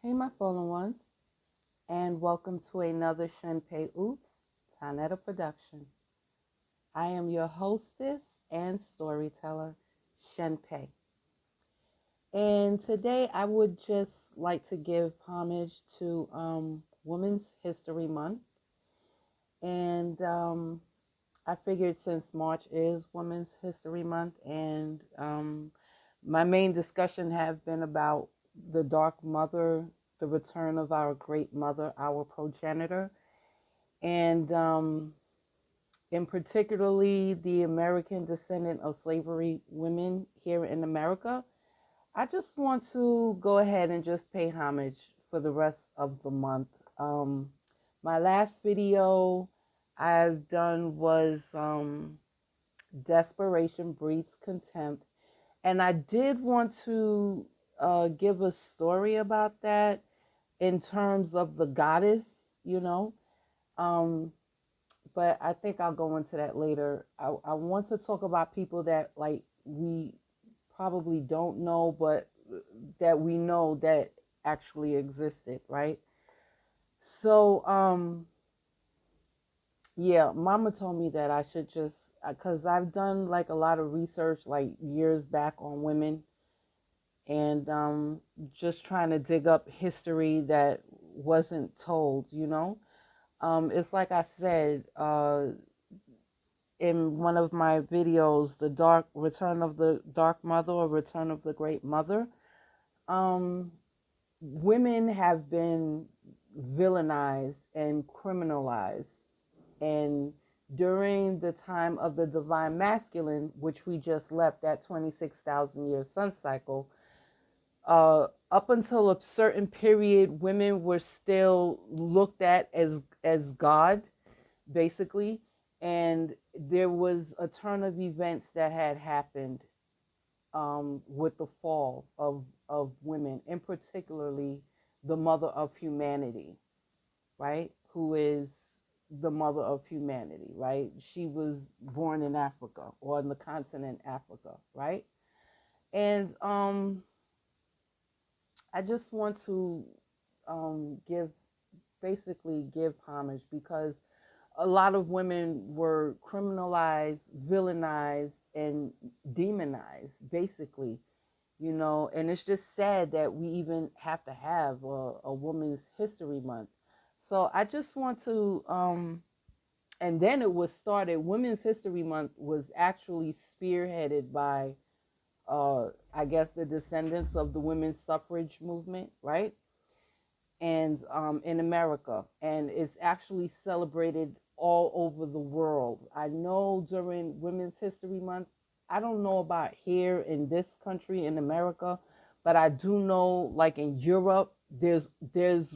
Hey, my fallen ones, and welcome to another Shen Pe Uts Taa-Neter production. I am your hostess and storyteller, Shen Pe. And today I would just like to give homage to Women's History Month. And I figured since March is Women's History Month, and my main discussion have been about the Dark Mother, the return of our great mother, our progenitor, and in particularly the American descendant of slavery women here in America. I just want to go ahead and just pay homage for the rest of the month. My last video I've done was Desperation Breeds Contempt. And I did want to give a story about that in terms of the goddess, you know. But I think I'll go into that later. I want to talk about people that like we probably don't know, but that we know that actually existed, right? So, yeah, Mama told me that I should just, because I've done like a lot of research like years back on women, and just trying to dig up history that wasn't told, you know. It's like I said in one of my videos, the Dark Return of the Dark Mother or Return of the Great Mother. Women have been villainized and criminalized, and during the time of the divine masculine, which we just left, that 26,000 year sun cycle, up until a certain period, women were still looked at as God, basically, and there was a turn of events that had happened with the fall of women, and particularly the mother of humanity, right? Who is the mother of humanity, right? She was born in Africa or in the continent Africa, right? And I just want to give homage, because a lot of women were criminalized, villainized, and demonized, basically, you know. And it's just sad that we even have to have a Women's History Month. So I just want to, and then it was started, Women's History Month was actually spearheaded by, I guess, the descendants of the women's suffrage movement, right? And in America, and it's actually celebrated all over the world. I know during Women's History Month, I don't know about here in this country in America, but I do know like in Europe, there's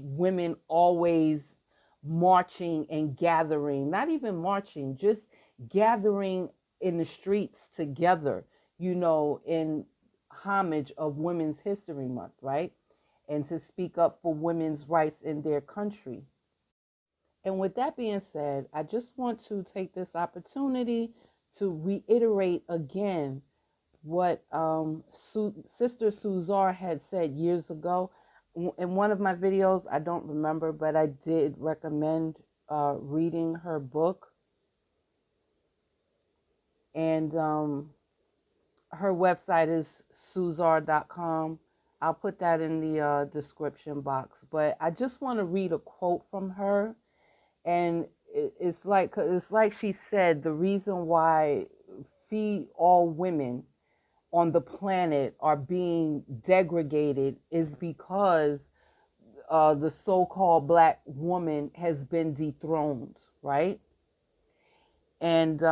women always marching and gathering, not even marching, just gathering in the streets together, you know, in homage of Women's History Month, right? And to speak up for women's rights in their country. And with that being said, I just want to take this opportunity to reiterate again what Sister Suzar had said years ago. In one of my videos, I don't remember, but I did recommend reading her book. And her website is suzar.com. I'll put that in the description box. But I just want to read a quote from her, and it's like she said, the reason why all women on the planet are being degraded is because the so-called black woman has been dethroned, right? And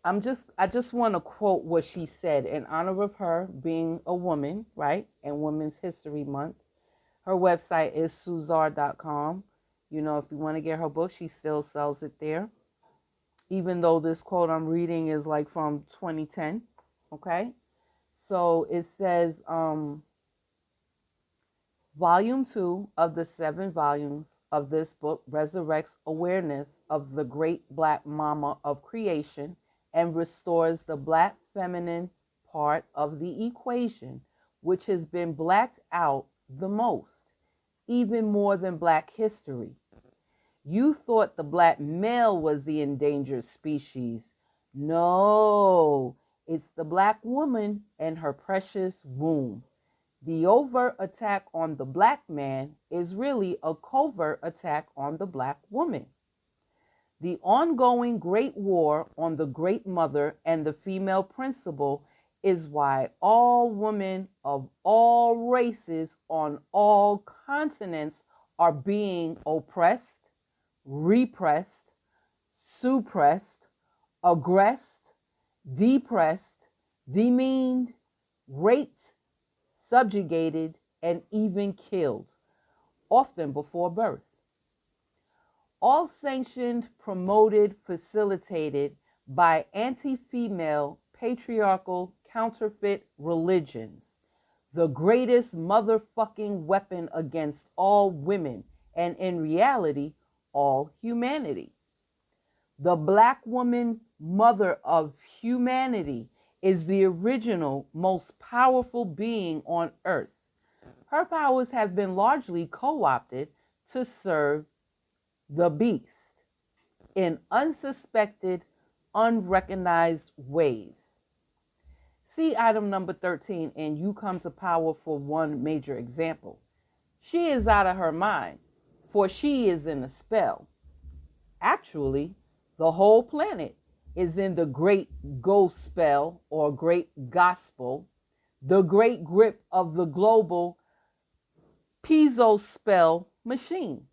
I just want to quote what she said in honor of her being a woman, right? And Women's History Month. Her website is suzar.com. You know, if you want to get her book, she still sells it there. Even though this quote I'm reading is like from 2010. Okay. So it says, Volume 2 of the 7 volumes of this book resurrects awareness of the great black mama of creation and restores the black feminine part of the equation, which has been blacked out the most, even more than Black history. You thought the Black male was the endangered species. No, it's the Black woman and her precious womb. The overt attack on the Black man is really a covert attack on the Black woman. The ongoing Great War on the Great Mother and the female principle is why all women of all races on all continents are being oppressed, repressed, suppressed, aggressed, depressed, demeaned, raped, subjugated, and even killed, often before birth. All sanctioned, promoted, facilitated by anti-female, patriarchal, counterfeit religions, the greatest motherfucking weapon against all women, and in reality, all humanity. The Black woman, mother of humanity, is the original, most powerful being on earth. Her powers have been largely co-opted to serve the beast in unsuspected, unrecognized ways. See item number 13, and you come to power for one major example. She is out of her mind, for she is in a spell. Actually, the whole planet is in the great ghost spell or great gospel, the great grip of the global piezo spell machine.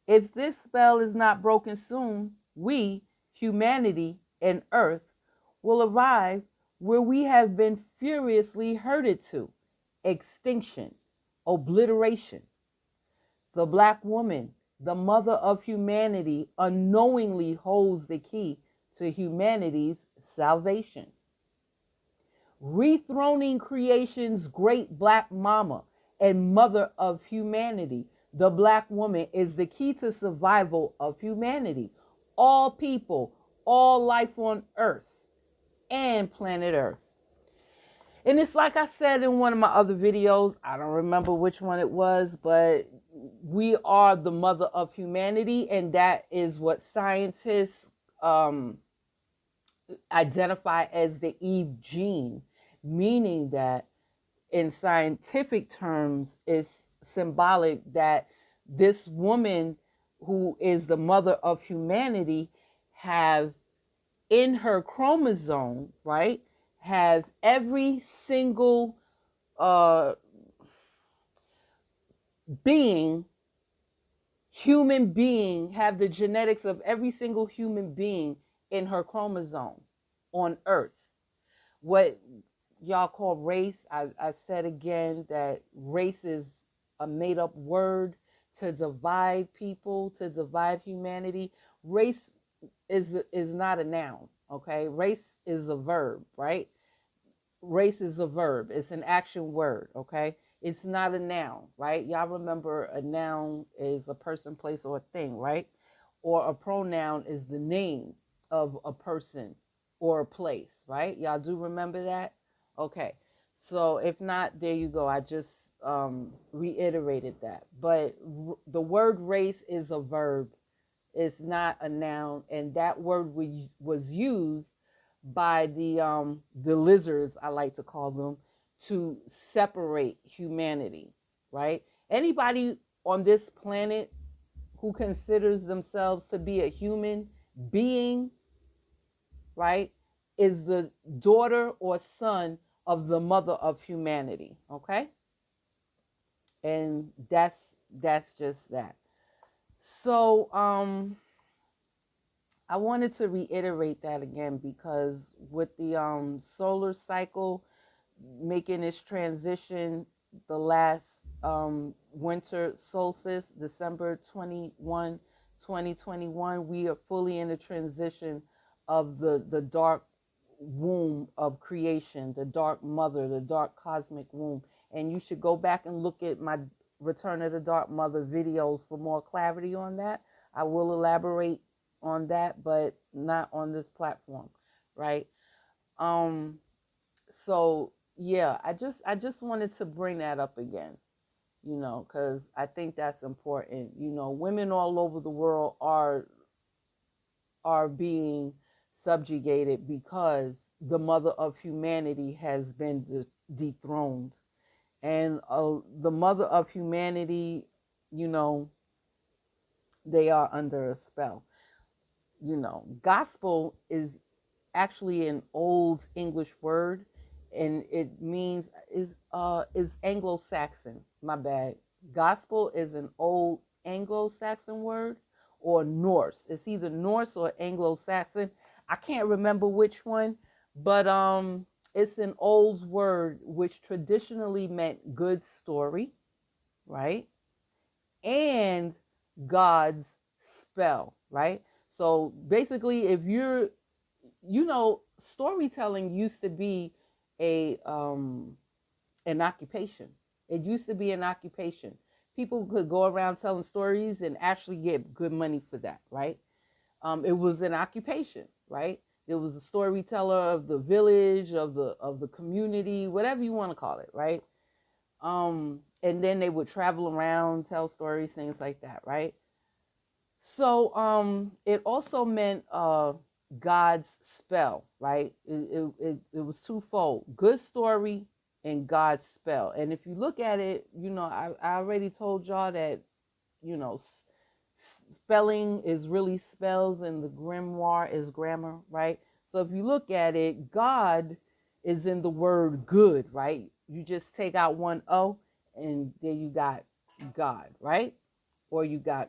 If this spell is not broken soon, we, humanity and Earth, will arrive where we have been furiously herded to: extinction, obliteration. The Black woman, the mother of humanity, unknowingly holds the key to humanity's salvation. Rethroning creation's great Black mama and mother of humanity, the Black woman is the key to survival of humanity, all people, all life on Earth and planet Earth. And it's like I said in one of my other videos, I don't remember which one it was, but we are the mother of humanity, and that is what scientists identify as the Eve gene, meaning that in scientific terms, it's symbolic that this woman who is the mother of humanity have in her chromosome, right, have every single human being, have the genetics of every single human being in her chromosome on Earth. What y'all call race, I said again that race is a made-up word to divide people, to divide humanity. Race is not a noun, okay? Race is a verb, right? Race is a verb. It's an action word, okay? It's not a noun, right? Y'all remember a noun is a person, place, or a thing, right? Or a pronoun is the name of a person or a place, right? Y'all do remember that? Okay. So if not, there you go. I just reiterated that. But the word race is a verb. It's not a noun. And that word was used by the lizards, I like to call them, to separate humanity, right? Anybody on this planet who considers themselves to be a human being, right, is the daughter or son of the mother of humanity, okay? And that's just that. So I wanted to reiterate that again because with the solar cycle making its transition, the last winter solstice, December 21, 2021, we are fully in the transition of the dark womb of creation, the dark mother, the dark cosmic womb. And you should go back and look at my Return of the Dark Mother videos for more clarity on that. I will elaborate on that, but not on this platform, right? So yeah, I just wanted to bring that up again, because I think that's important. Women all over the world are being subjugated because the mother of humanity has been dethroned. And the mother of humanity, you know, they are under a spell. Gospel is actually an old English word, and it means is Anglo-Saxon. My bad. Gospel is an old Anglo-Saxon word or Norse. It's either Norse or Anglo-Saxon. I can't remember which one, but it's an old word which traditionally meant good story, right? And God's spell, right? So basically, if storytelling used to be a an occupation. It used to be an occupation. People could go around telling stories and actually get good money for that, right? It was an occupation, right? There was a storyteller of the village, of the community, whatever you want to call it, right? And then they would travel around, tell stories, things like that, right? So it also meant God's spell, right? It was twofold: good story and God's spell. And if you look at it, I already told y'all that spelling is really spells and the grimoire is grammar, right? So if you look at it, God is in the word good, right? You just take out one O and then you got God, right? Or you got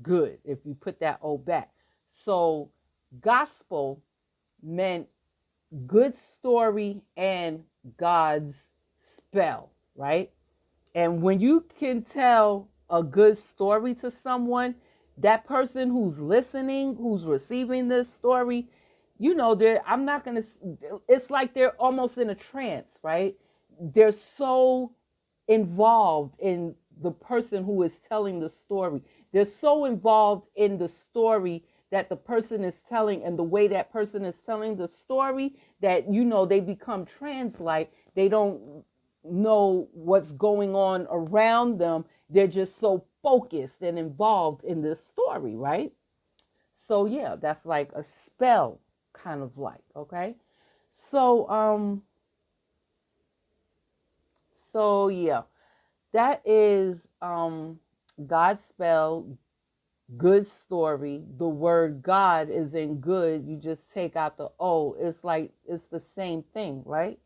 good if you put that O back. So gospel meant good story and God's spell, right? And when you can tell a good story to someone, that person who's listening, who's receiving this story, I'm not going to, it's like they're almost in a trance, right? They're so involved in the person who is telling the story. They're so involved in the story that the person is telling and the way that person is telling the story that, they become trance-like. They don't know what's going on around them. They're just so focused and involved in this story, right? So yeah, that's like a spell kind of like, okay? So yeah, that is God's spell, good story. The word God is in good. You just take out the O. It's like it's the same thing, right?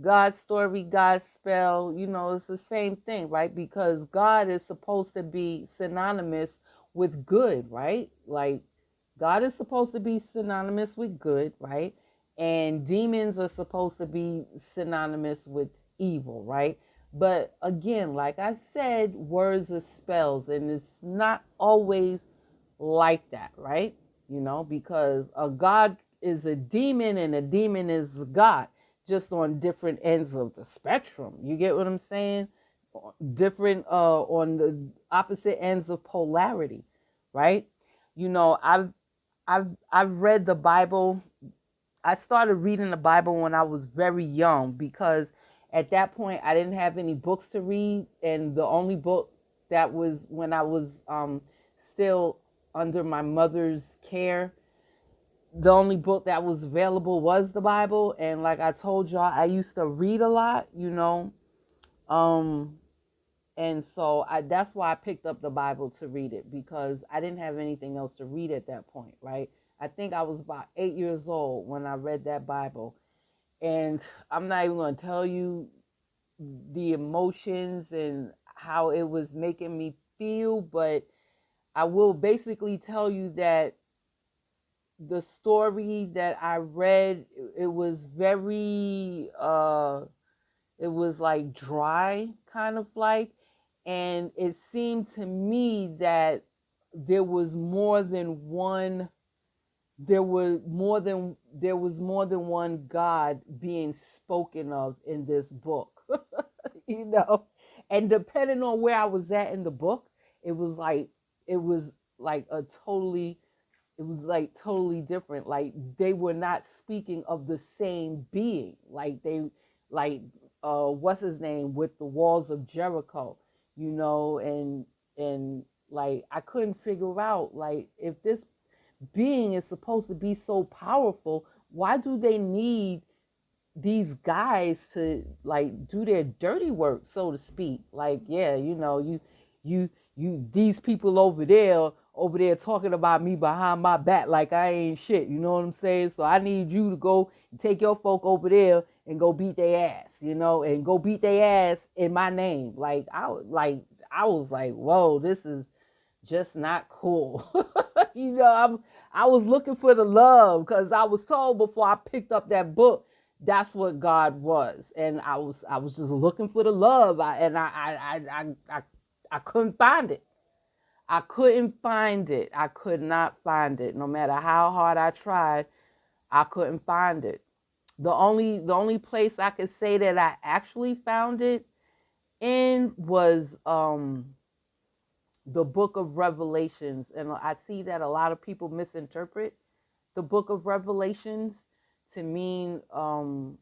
God's story, God's spell, it's the same thing, right? Because God is supposed to be synonymous with good, right? Like God is supposed to be synonymous with good, right? And demons are supposed to be synonymous with evil, right? But again, like I said, words are spells, and it's not always like that, right? Because a God is a demon and a demon is a God, just on different ends of the spectrum. You get what I'm saying? Different on the opposite ends of polarity, right? I've read the Bible. I started reading the Bible when I was very young because at that point I didn't have any books to read, and the only book that was when I was still under my mother's care, the only book that was available was the Bible. And like I told y'all, I used to read a lot, um, and so that's why I picked up the Bible to read it, because I didn't have anything else to read at that point, right? I think I was about 8 years old when I read that Bible. And I'm not even going to tell you the emotions and how it was making me feel, but I will basically tell you that the story that I read, it was very, it was like dry, kind of like, and it seemed to me that there was more than one there was more than one God being spoken of in this book. you know and depending on where I was at in the book, it was like it was like a totally it was like totally different. Like they were not speaking of the same being. Like like what's his name with the walls of Jericho, you know, and like I couldn't figure out like if this being is supposed to be so powerful, why do they need these guys to like do their dirty work, so to speak? Like, yeah, you know, you these people over there talking about me behind my back like I ain't shit, you know what I'm saying? So I need you to go take your folk over there and go beat their ass, you know, and go beat their ass in my name. Like I was like, whoa, this is just not cool. You know, I was looking for the love because I was told before I picked up that book that's what God was, and I was just looking for the love, I couldn't find it. I couldn't find it. I could not find it. No matter how hard I tried, I couldn't find it. The only place I could say that I actually found it in was the book of Revelations. And I see that a lot of people misinterpret the book of Revelations to mean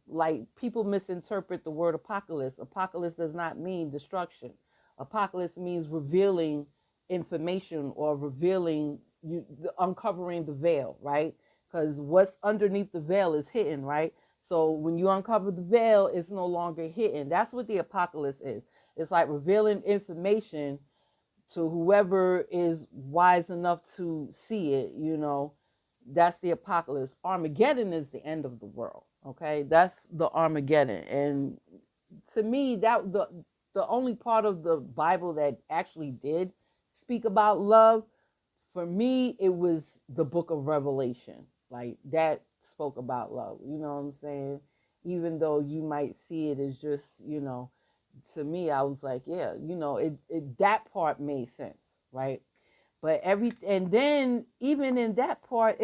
like people misinterpret the word apocalypse. Apocalypse does not mean destruction. Apocalypse means revealing information or revealing uncovering the veil, right? Because what's underneath the veil is hidden, right? So when you uncover the veil, it's no longer hidden. That's what the apocalypse is. It's like revealing information to whoever is wise enough to see it, you know. That's the apocalypse. Armageddon is the end of the world. Okay, that's the Armageddon. And to me, that the only part of the Bible that actually did speak about love, for me, it was the book of Revelation. Like that spoke about love. You know what I'm saying? Even though you might see it as just, you know, to me, I was like, yeah, you know, it that part made sense, right? But and then even in that part,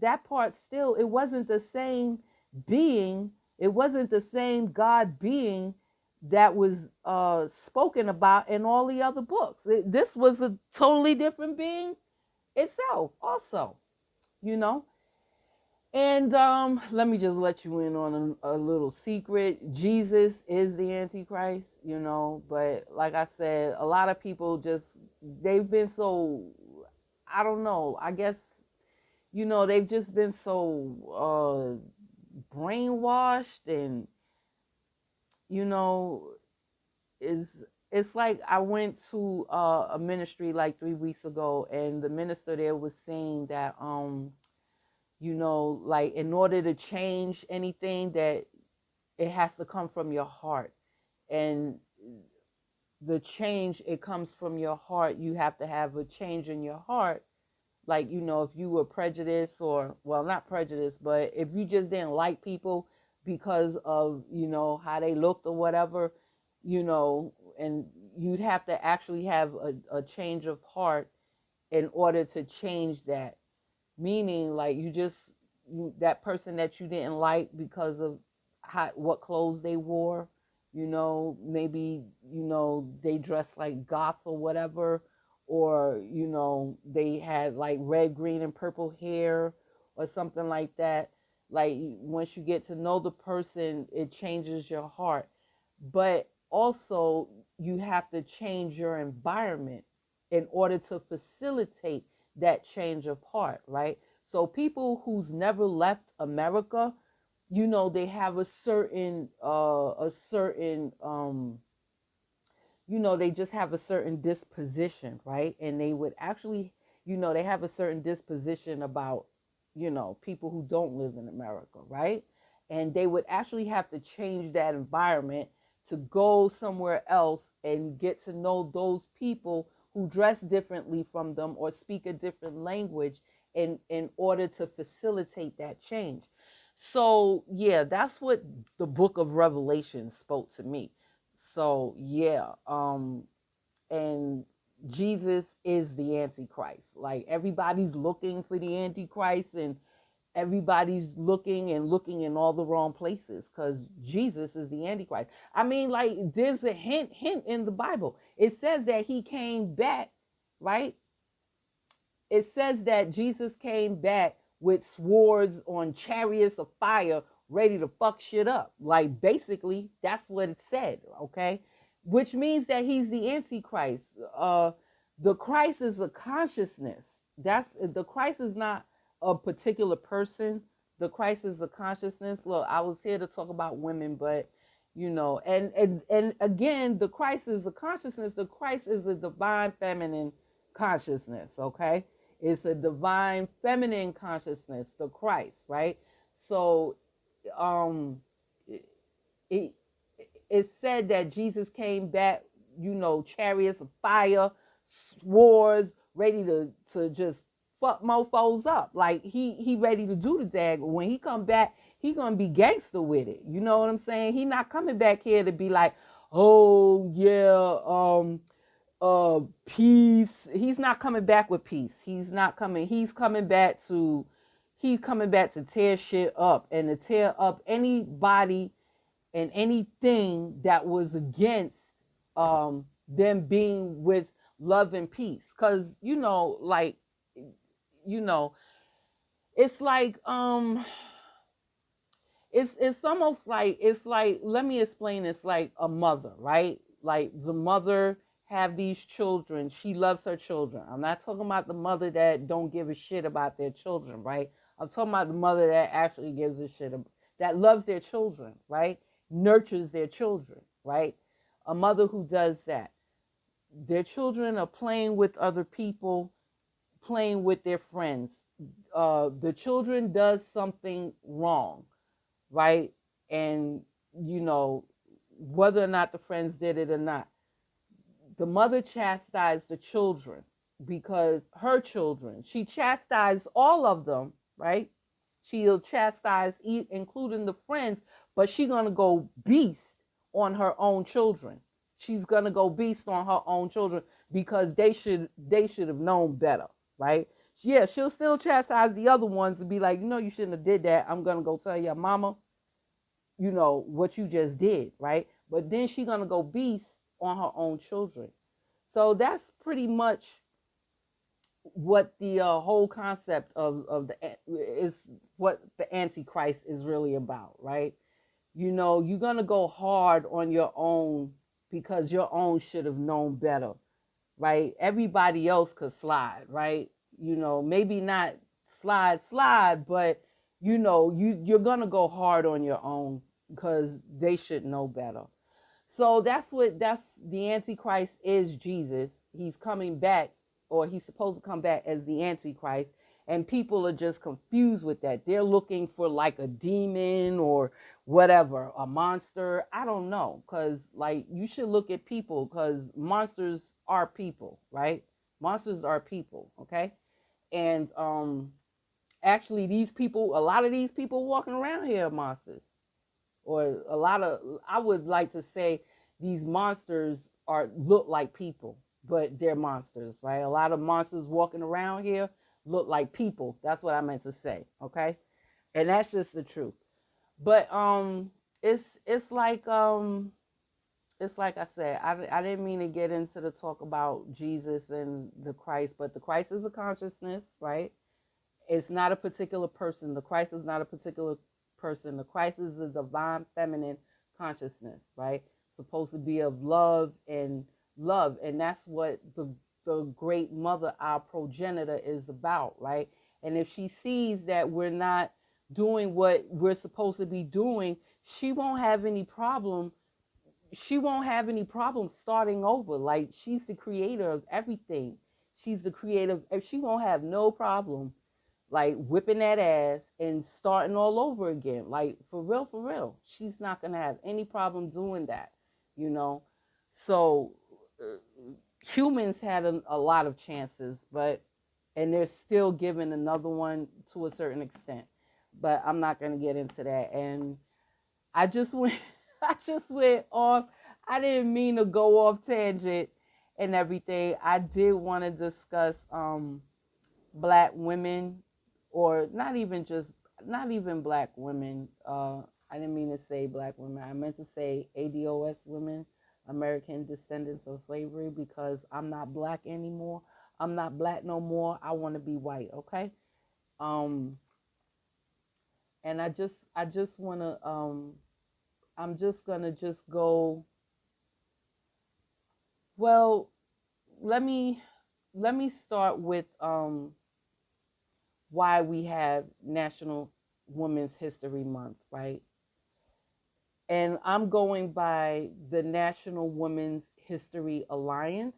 that part still, it wasn't the same being, it wasn't the same God being that was spoken about in all the other books. This was a totally different being itself, also, you know. And let me just let you in on a little secret. Jesus is the Antichrist, you know, but like I said, a lot of people just, they've been so, I don't know, I guess, you know, they've just been so brainwashed and, you know, it's, it's like I went to a ministry like 3 weeks ago, and the minister there was saying that, you know, like in order to change anything, that it has to come from your heart. And the change, it comes from your heart. You have to have a change in your heart. Like, you know, if you were prejudiced, or, well, not prejudiced, but if you just didn't like people because of, you know, how they looked or whatever, you know, and you'd have to actually have a change of heart in order to change that. Meaning, like, that person that you didn't like because of what clothes they wore, you know, maybe, you know, they dressed like goth or whatever, or, you know, they had like red, green, and purple hair or something like that. Like, once you get to know the person, it changes your heart. But also, you have to change your environment in order to facilitate that change of heart, right? So people who's never left America, you know, they have you know, they just have a certain disposition, right? And they would actually, you know, they have a certain disposition about, you know, people who don't live in America, right? And they would actually have to change that environment to go somewhere else and get to know those people who dress differently from them or speak a different language in order to facilitate that change. So, yeah, that's what the book of Revelation spoke to me. So, yeah, and Jesus is the Antichrist. Like, everybody's looking for the Antichrist, and everybody's looking and looking in all the wrong places, because Jesus is the Antichrist. I mean, like, there's a hint in the Bible. It says that he came back, right? It says that Jesus came back with swords on chariots of fire ready to fuck shit up. Like basically, that's what it said, okay? Which means that he's the antichrist. The Christ is a consciousness. That's the Christ is not a particular person. The Christ is a consciousness. Look, I was here to talk about women, but and again, the Christ is a consciousness. The Christ is a divine feminine consciousness, okay? It's a divine feminine consciousness, the Christ, right? So um it it said that Jesus came back, chariots of fire, swords, ready to just fuck mofos up. Like he ready to do the dag. When he come back, he gonna be gangster with it. You know what I'm saying? He not coming back here to be like, oh yeah, peace. He's not coming back with peace. He's coming back to tear shit up and to tear up anybody and anything that was against them being with love and peace. Cause you know, it's like it's almost like, it's like, let me explain. It's like a mother, right? Like the mother have these children, she loves her children. I'm not talking about the mother that don't give a shit about their children, right? I'm talking about the mother that actually gives a shit, that loves their children, right? Nurtures their children, right? A mother who does that. Their children are playing with other people, playing with their friends. The children does something wrong, right? And whether or not the friends did it or not, the mother chastised the children, because her children, she chastised all of them, right? She'll chastise, including the friends, but she's gonna go beast on her own children. She's gonna go beast on her own children because they should have known better, right? Yeah, she'll still chastise the other ones and be like, you shouldn't have did that. I'm gonna go tell your mama, what you just did, right? But then she's gonna go beast on her own children. So that's pretty much what the whole concept of the is, what the antichrist is really about, right? You're gonna go hard on your own because your own should have known better, right? Everybody else could slide, right? Maybe not slide, but you're gonna go hard on your own because they should know better. So that's the Antichrist is Jesus. He's coming back, or he's supposed to come back as the Antichrist, and people are just confused with that. They're looking for like a demon or whatever, a monster. I don't know, because like you should look at people, because monsters are people, right? Monsters are people, okay? And actually, a lot of these people walking around here are monsters, or a lot of, I would like to say these monsters look like people, but they're monsters, right? A lot of monsters walking around here look like people. That's what I meant to say, okay? And that's just the truth. But it's like I said, I didn't mean to get into the talk about Jesus and the Christ, but the Christ is a consciousness, right? It's not a particular person. The Christ is not a particular person. The Christ is a divine feminine consciousness, right? Supposed to be of love, and that's what the great mother, our progenitor, is about, right? And if she sees that we're not doing what we're supposed to be doing, she won't have any problem. She won't have any problem starting over. Like, she's the creator of everything. She's the creator. She won't have no problem like whipping that ass and starting all over again. Like, for real, for real. She's not going to have any problem doing that, you know? So humans had a lot of chances, and they're still given another one to a certain extent. But I'm not going to get into that. And I just went, I just went off. I didn't mean to go off tangent and everything. I did want to discuss, black women, or not even black women. I didn't mean to say black women. I meant to say ADOS women, American descendants of slavery, because I'm not black anymore. I'm not black no more. I want to be white, okay? Um And I just want to I'm just going to just go, well, let me start with why we have National Women's History Month, right? And I'm going by the National Women's History Alliance,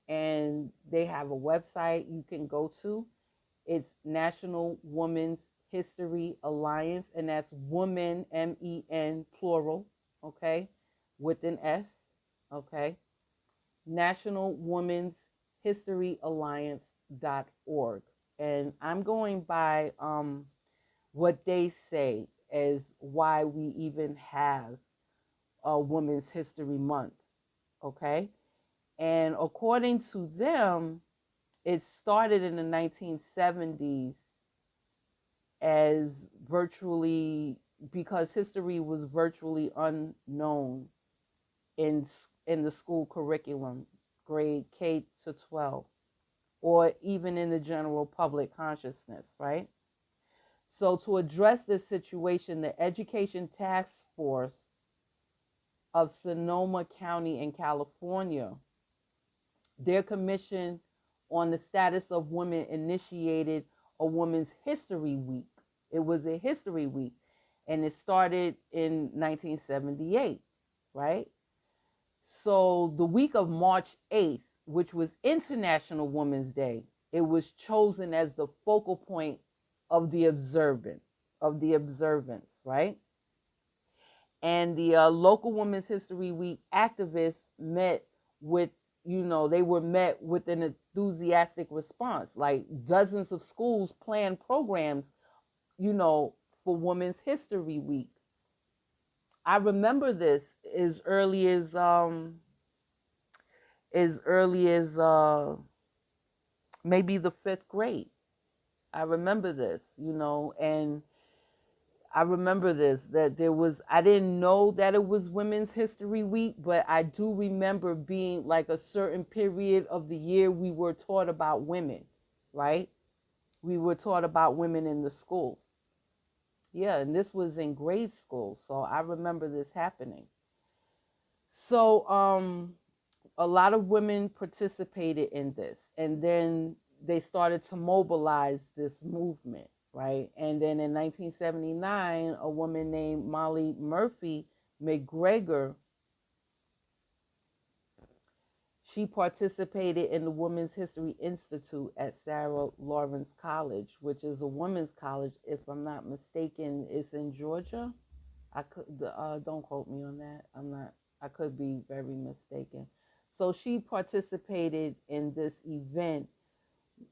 and they have a website you can go to. It's National Women's History Alliance, and that's woman, MEN, plural, okay, with an S, okay. National Women's History Alliance.org. And I'm going by what they say as why we even have a Women's History Month, okay? And according to them, it started in the 1970s as virtually, because history was virtually unknown in the school curriculum, grade K to 12, or even in the general public consciousness, right? So to address this situation, the Education Task Force of Sonoma County in California, their commission on the status of women initiated a Women's History Week. It was a history week, and it started in 1978, right? So the week of March 8th, which was International Women's Day, it was chosen as the focal point of the observance, right? And the local Women's History Week activists met with, they were met with an enthusiastic response. Like dozens of schools planned programs, for Women's History Week. I remember this as early as maybe the 5th grade. I remember this, and I remember this, that I didn't know that it was Women's History Week, but I do remember being like a certain period of the year we were taught about women, right? We were taught about women in the schools. Yeah, and this was in grade school, so I remember this happening. So, a lot of women participated in this, and then they started to mobilize this movement, right? And then in 1979, a woman named Molly Murphy McGregor, she participated in the Women's History Institute at Sarah Lawrence College, which is a women's college, if I'm not mistaken. It's in Georgia. Don't quote me on that. I could be very mistaken. So she participated in this event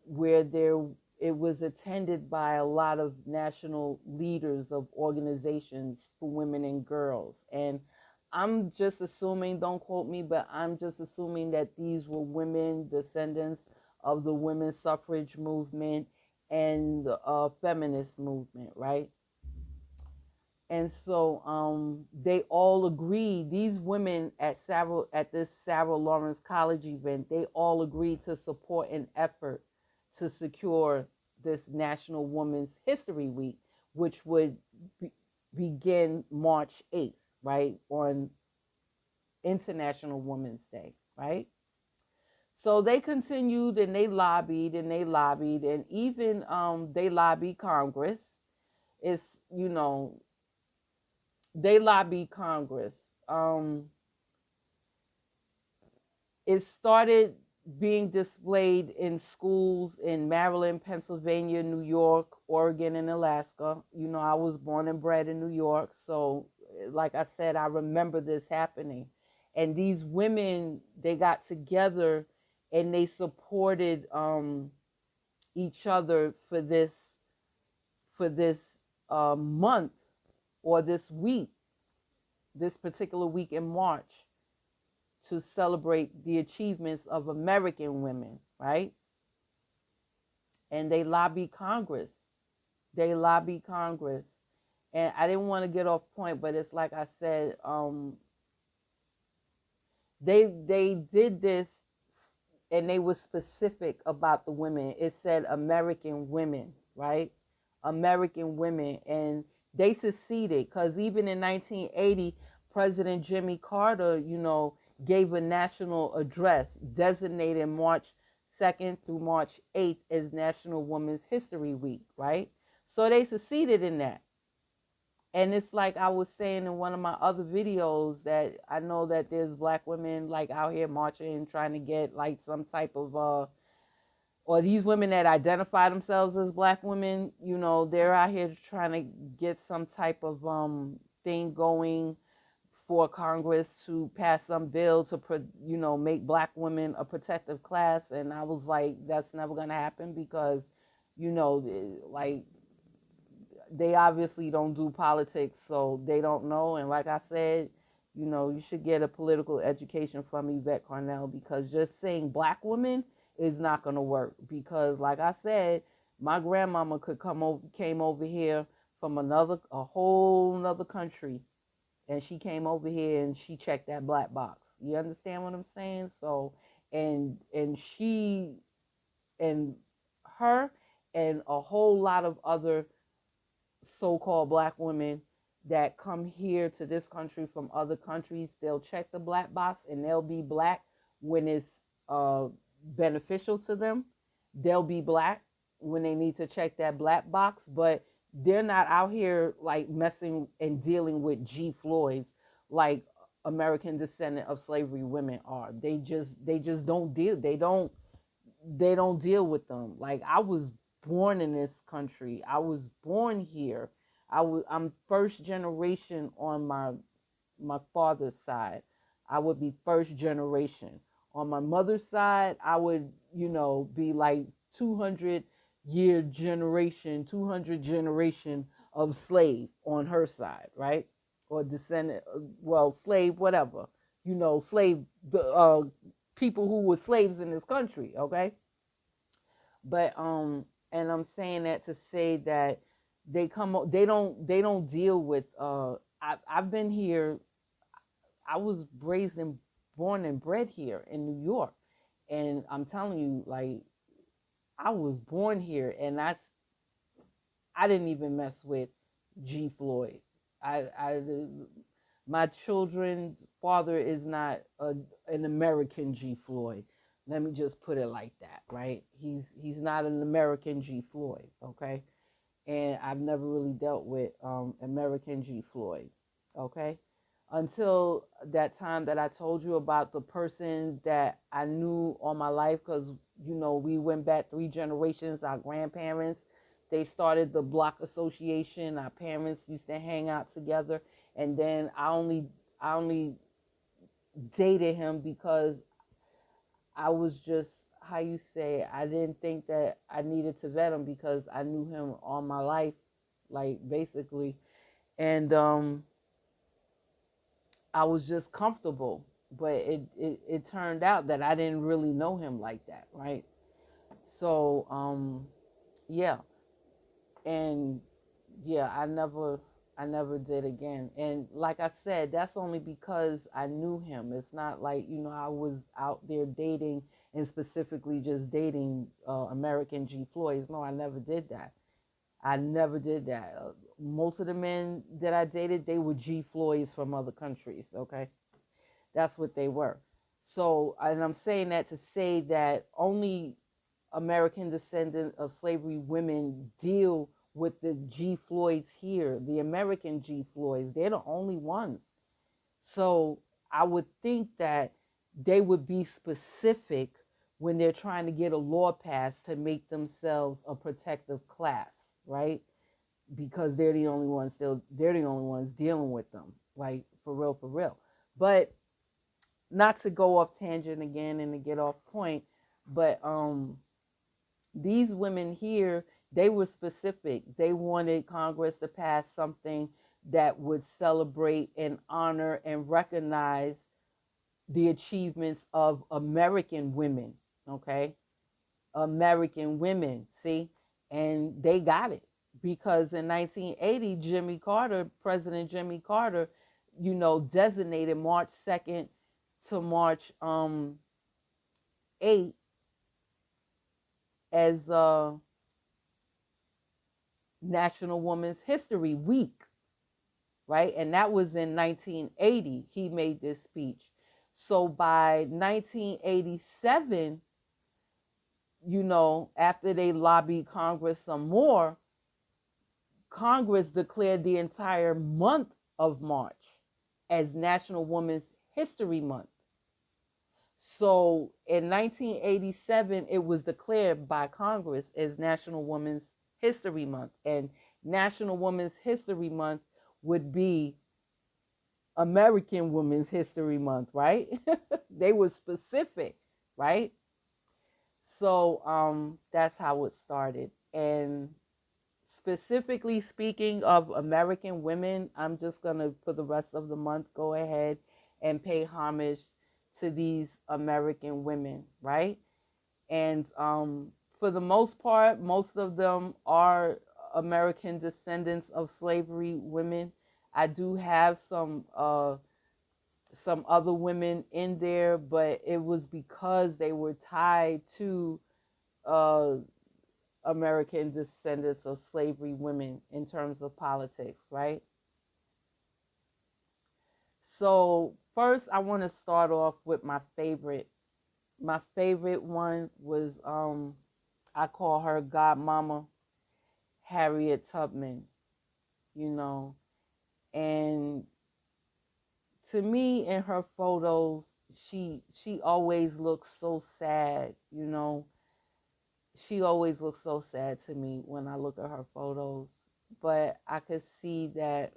where it was attended by a lot of national leaders of organizations for women and girls. And I'm just assuming, don't quote me, but I'm just assuming that these were women, descendants of the women's suffrage movement and the feminist movement, right? And so they all agreed, these women at this Sarah Lawrence College event, they all agreed to support an effort to secure this National Women's History Week, which would begin March 8th, right, on International Women's Day, right? So they continued and they lobbied and they lobbied, and even they lobbied Congress. It's, they lobbied Congress. It started being displayed in schools in Maryland, Pennsylvania, New York, Oregon, and Alaska. I was born and bred in New York, so like I said, I remember this happening. And these women, they got together and they supported each other for this month, or this week, this particular week in March, to celebrate the achievements of American women, right? And they lobbied Congress. They lobbied Congress. And I didn't want to get off point, but it's like I said, they did this, and they were specific about the women. It said American women, right? American women. And They seceded because even in 1980, President Jimmy Carter, gave a national address designated March 2nd through March 8th as National Women's History Week, right? So they seceded in that. And it's like I was saying in one of my other videos that I know that there's black women like out here marching trying to get like some type of or these women that identify themselves as black women, they're out here trying to get some type of thing going for Congress to pass some bill to make black women a protected class. And I was like, that's never going to happen because like they obviously don't do politics, so they don't know. And like I said, you should get a political education from Yvette Carnell, because just saying black women is not going to work. Because like I said, my grandmama came over here from a whole nother country, and she came over here and she checked that black box. You understand what I'm saying? So, and she and her and a whole lot of other so-called black women that come here to this country from other countries, they'll check the black box and they'll be black when it's beneficial to them. They'll be black when they need to check that black box, but they're not out here like messing and dealing with G Floyds like American descendant of slavery women are. They just don't deal. They don't deal with them. Like, I was born in this country. I was born here. I'm first generation on my father's side. I would be first generation. On my mother's side, I would, be like 200 generation of slave on her side, right? Or descendant, well, slave, whatever, slave, people who were slaves in this country, okay? But and I'm saying that to say that they don't deal with I've been here. I was raised and born and bred here in New York, and I'm telling you, like, I was born here, and I didn't even mess with G Floyd. I my children's father is not an American G Floyd. Let me just put it like that, right? He's not an American G Floyd, okay? And I've never really dealt with American G Floyd, okay? Until that time that I told you about the person that I knew all my life, because we went back 3 generations. Our grandparents, they started the block association. Our parents used to hang out together, and then I only dated him because I was just, how you say, I didn't think that I needed to vet him because I knew him all my life, like, basically. And I was just comfortable. But it turned out that I didn't really know him like that, right? So, yeah. And yeah, I never did again. And like I said, that's only because I knew him. It's not like, I was out there dating and specifically just dating American G Floyds. No, I never did that. I never did that. Most of the men that I dated, they were G Floyds from other countries, okay? That's what they were. So, and I'm saying that to say that only American descendant of slavery women deal with the G Floyds here, the American G Floyds. They're the only ones. So I would think that they would be specific when they're trying to get a law passed to make themselves a protective class, right? Because they're the only ones dealing with them, like, for real, for real. But not to go off tangent again and to get off point, but these women here, they were specific. They wanted Congress to pass something that would celebrate and honor and recognize the achievements of American women, okay? American women, see? And they got it because in 1980, President Jimmy Carter, designated March 2nd to March 8th as National Women's History Week. right? And that was in 1980. He made this speech. So by 1987, after they lobbied Congress some more, Congress declared the entire month of March as National Women's History Month. So in 1987, it was declared by Congress as National Women's History Month. And National Women's History Month would be American Women's History Month, right? They were specific, right? So that's how it started. And specifically speaking of American women, I'm just going to, for the rest of the month, go ahead and pay homage to these American women, right? And for the most part, most of them are American descendants of slavery women. I do have some other women in there, but it was because they were tied to uh, American descendants of slavery women in terms of politics, right? So first, I want to start off with my favorite. My favorite one was I call her Godmama, Harriet Tubman. You know, and to me, in her photos, she always looks so sad. She always looks so sad to me when I look at her photos. But I could see that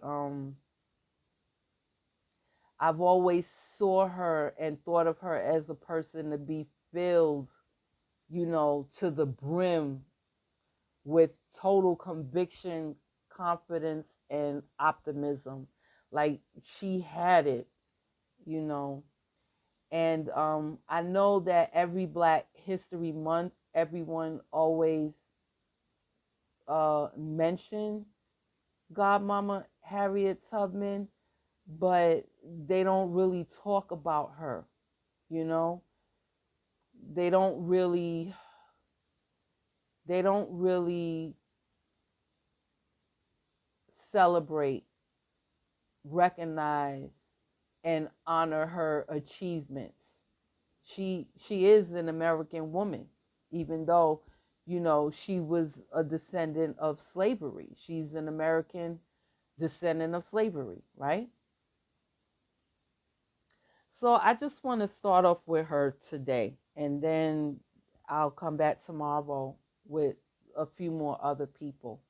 I've always saw her and thought of her as a person to be filled, to the brim with total conviction, confidence, and optimism. Like she had it, you know. And I know that every Black History Month, everyone always mention Godmama Harriet Tubman, but they don't really talk about her, you know. They don't really celebrate, recognize, and honor her achievements. She is an American woman, even though, she was a descendant of slavery. She's an American descendant of slavery, right? So I just want to start off with her today, and then I'll come back tomorrow with a few more other people,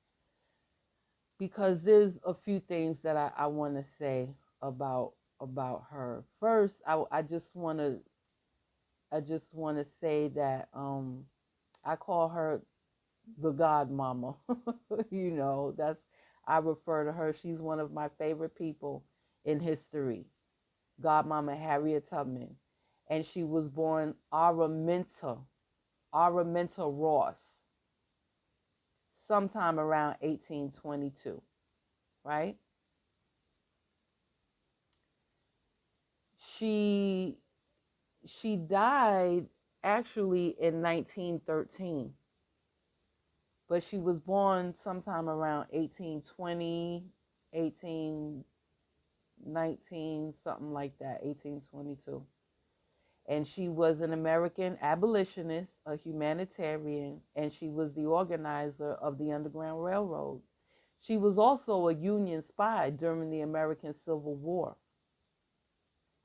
because there's a few things that I want to say about her. First, I just want to say that I call her the Godmama. That's I refer to her. She's one of my favorite people in history. Godmama Harriet Tubman. And she was born Araminta Ross, sometime around 1822, right? She died actually in 1913, but she was born sometime around 1820, 1819, something like that, 1822. And she was an American abolitionist, a humanitarian, and she was the organizer of the Underground Railroad. She was also a Union spy during the American Civil War.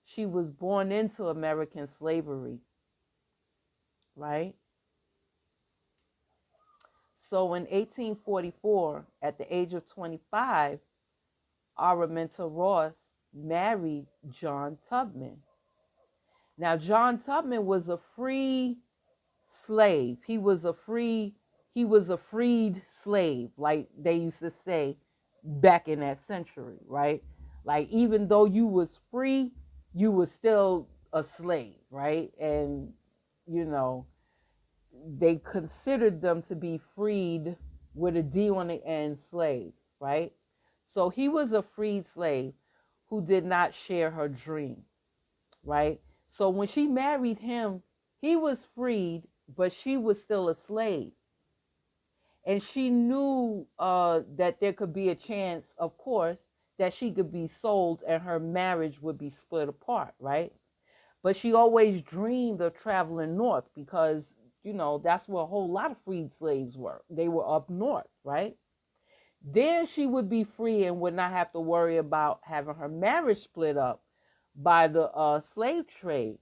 She was born into American slavery, right? So in 1844, at the age of 25, Araminta Ross married John Tubman. Now, John Tubman was a free slave. He was a freed slave, like they used to say back in that century, right? Like even though you was free, you was still a slave, right? And you know, they considered them to be freed with a D on the end slaves, right? So he was a freed slave who did not share her dream, right? So when she married him, he was freed, but she was still a slave. And she knew that there could be a chance, of course, that she could be sold and her marriage would be split apart, right? But she always dreamed of traveling north because, that's where a whole lot of freed slaves were. They were up north, right? There she would be free and would not have to worry about having her marriage split up by the slave trade.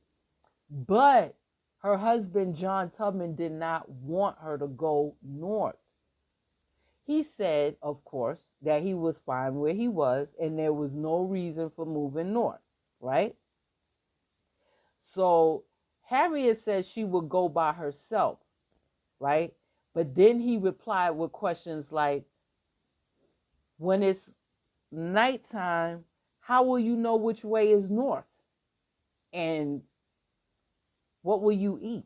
But her husband, John Tubman, did not want her to go north. He said, of course, that he was fine where he was and there was no reason for moving north, right? So Harriet said she would go by herself, right? But then he replied with questions like, when it's nighttime, how will you know which way is north? And what will you eat?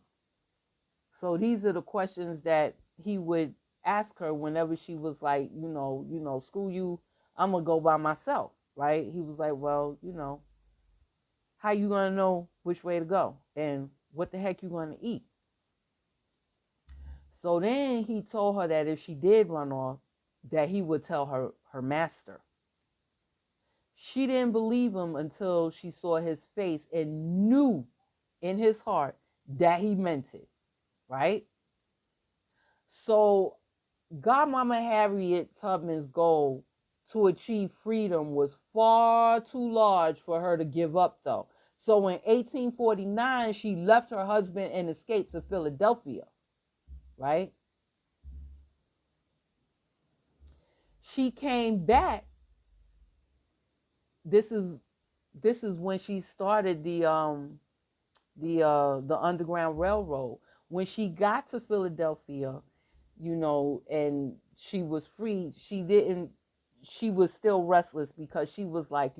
So these are the questions that he would ask her whenever she was like, screw you, I'm gonna go by myself, right? He was like, well, how you gonna know which way to go and what the heck you gonna eat? So then he told her that if she did run off, that he would tell her master. She didn't believe him until she saw his face and knew in his heart that he meant it, right? So Godmama Harriet Tubman's goal to achieve freedom was far too large for her to give up, though. So in 1849, she left her husband and escaped to Philadelphia, right? She came back. This is when she started the Underground Railroad. When she got to Philadelphia, and she was free, she was still restless because she was like,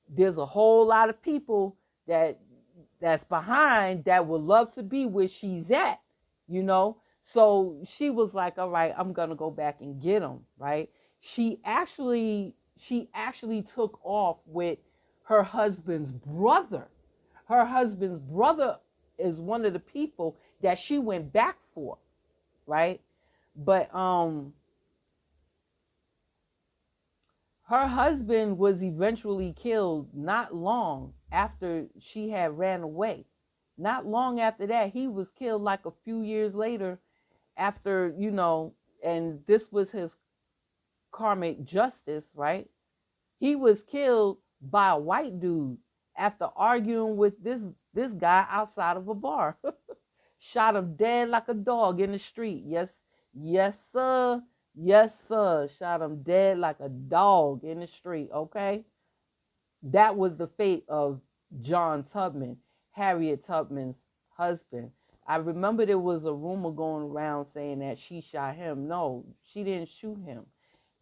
there's a whole lot of people that's behind that would love to be where she's at, So she was like, all right, I'm going to go back and get them, right? She actually took off with her husband's brother. Her husband's brother is one of the people that she went back for, right? But her husband was eventually killed not long after she had ran away. Not long after that, he was killed like a few years later after, and this was his karmic justice, right? He was killed by a white dude after arguing with this guy outside of a bar. Shot him dead like a dog in the street. Yes, sir. Yes, sir. Shot him dead like a dog in the street, okay? That was the fate of John Tubman, Harriet Tubman's husband. I remember there was a rumor going around saying that she shot him. No, she didn't shoot him.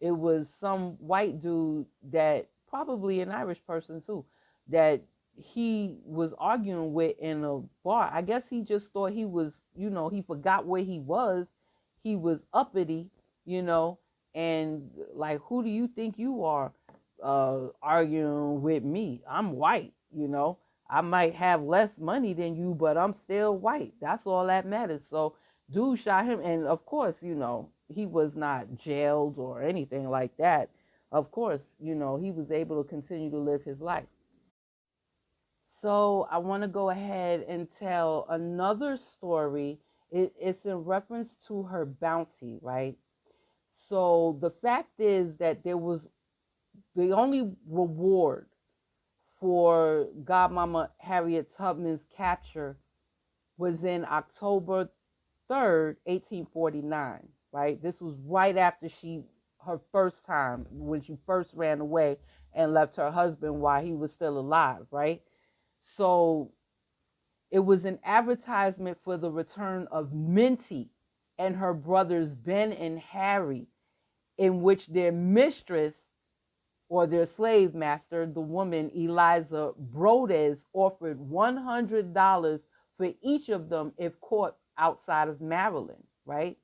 It was some white dude that, probably an Irish person too, that he was arguing with in a bar. I guess he just thought he was, he forgot where he was. He was uppity, and like, who do you think you are arguing with me? I'm white, I might have less money than you, but I'm still white. That's all that matters. So dude shot him. And of course, he was not jailed or anything like that. Of course, he was able to continue to live his life. So I want to go ahead and tell another story. It's in reference to her bounty, right? So the fact is that there was the only reward for Godmama Harriet Tubman's capture was in October 3rd, 1849, right? This was right after her first time, when she first ran away and left her husband while he was still alive, right? So it was an advertisement for the return of Minty and her brothers Ben and Harry, in which their mistress, or their slave master, the woman Eliza Brodez, offered $100 for each of them if caught outside of Maryland, right?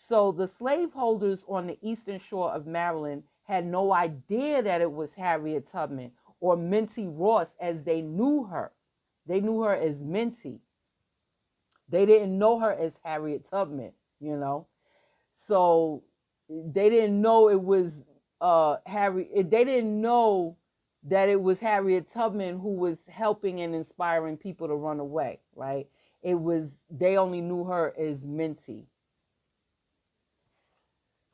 So the slaveholders on the eastern shore of Maryland had no idea that it was Harriet Tubman or Minty Ross, as they knew her. They knew her as Minty. They didn't know her as Harriet Tubman, So they didn't know it was They didn't know that it was Harriet Tubman who was helping and inspiring people to run away, right? It was, they only knew her as Minty.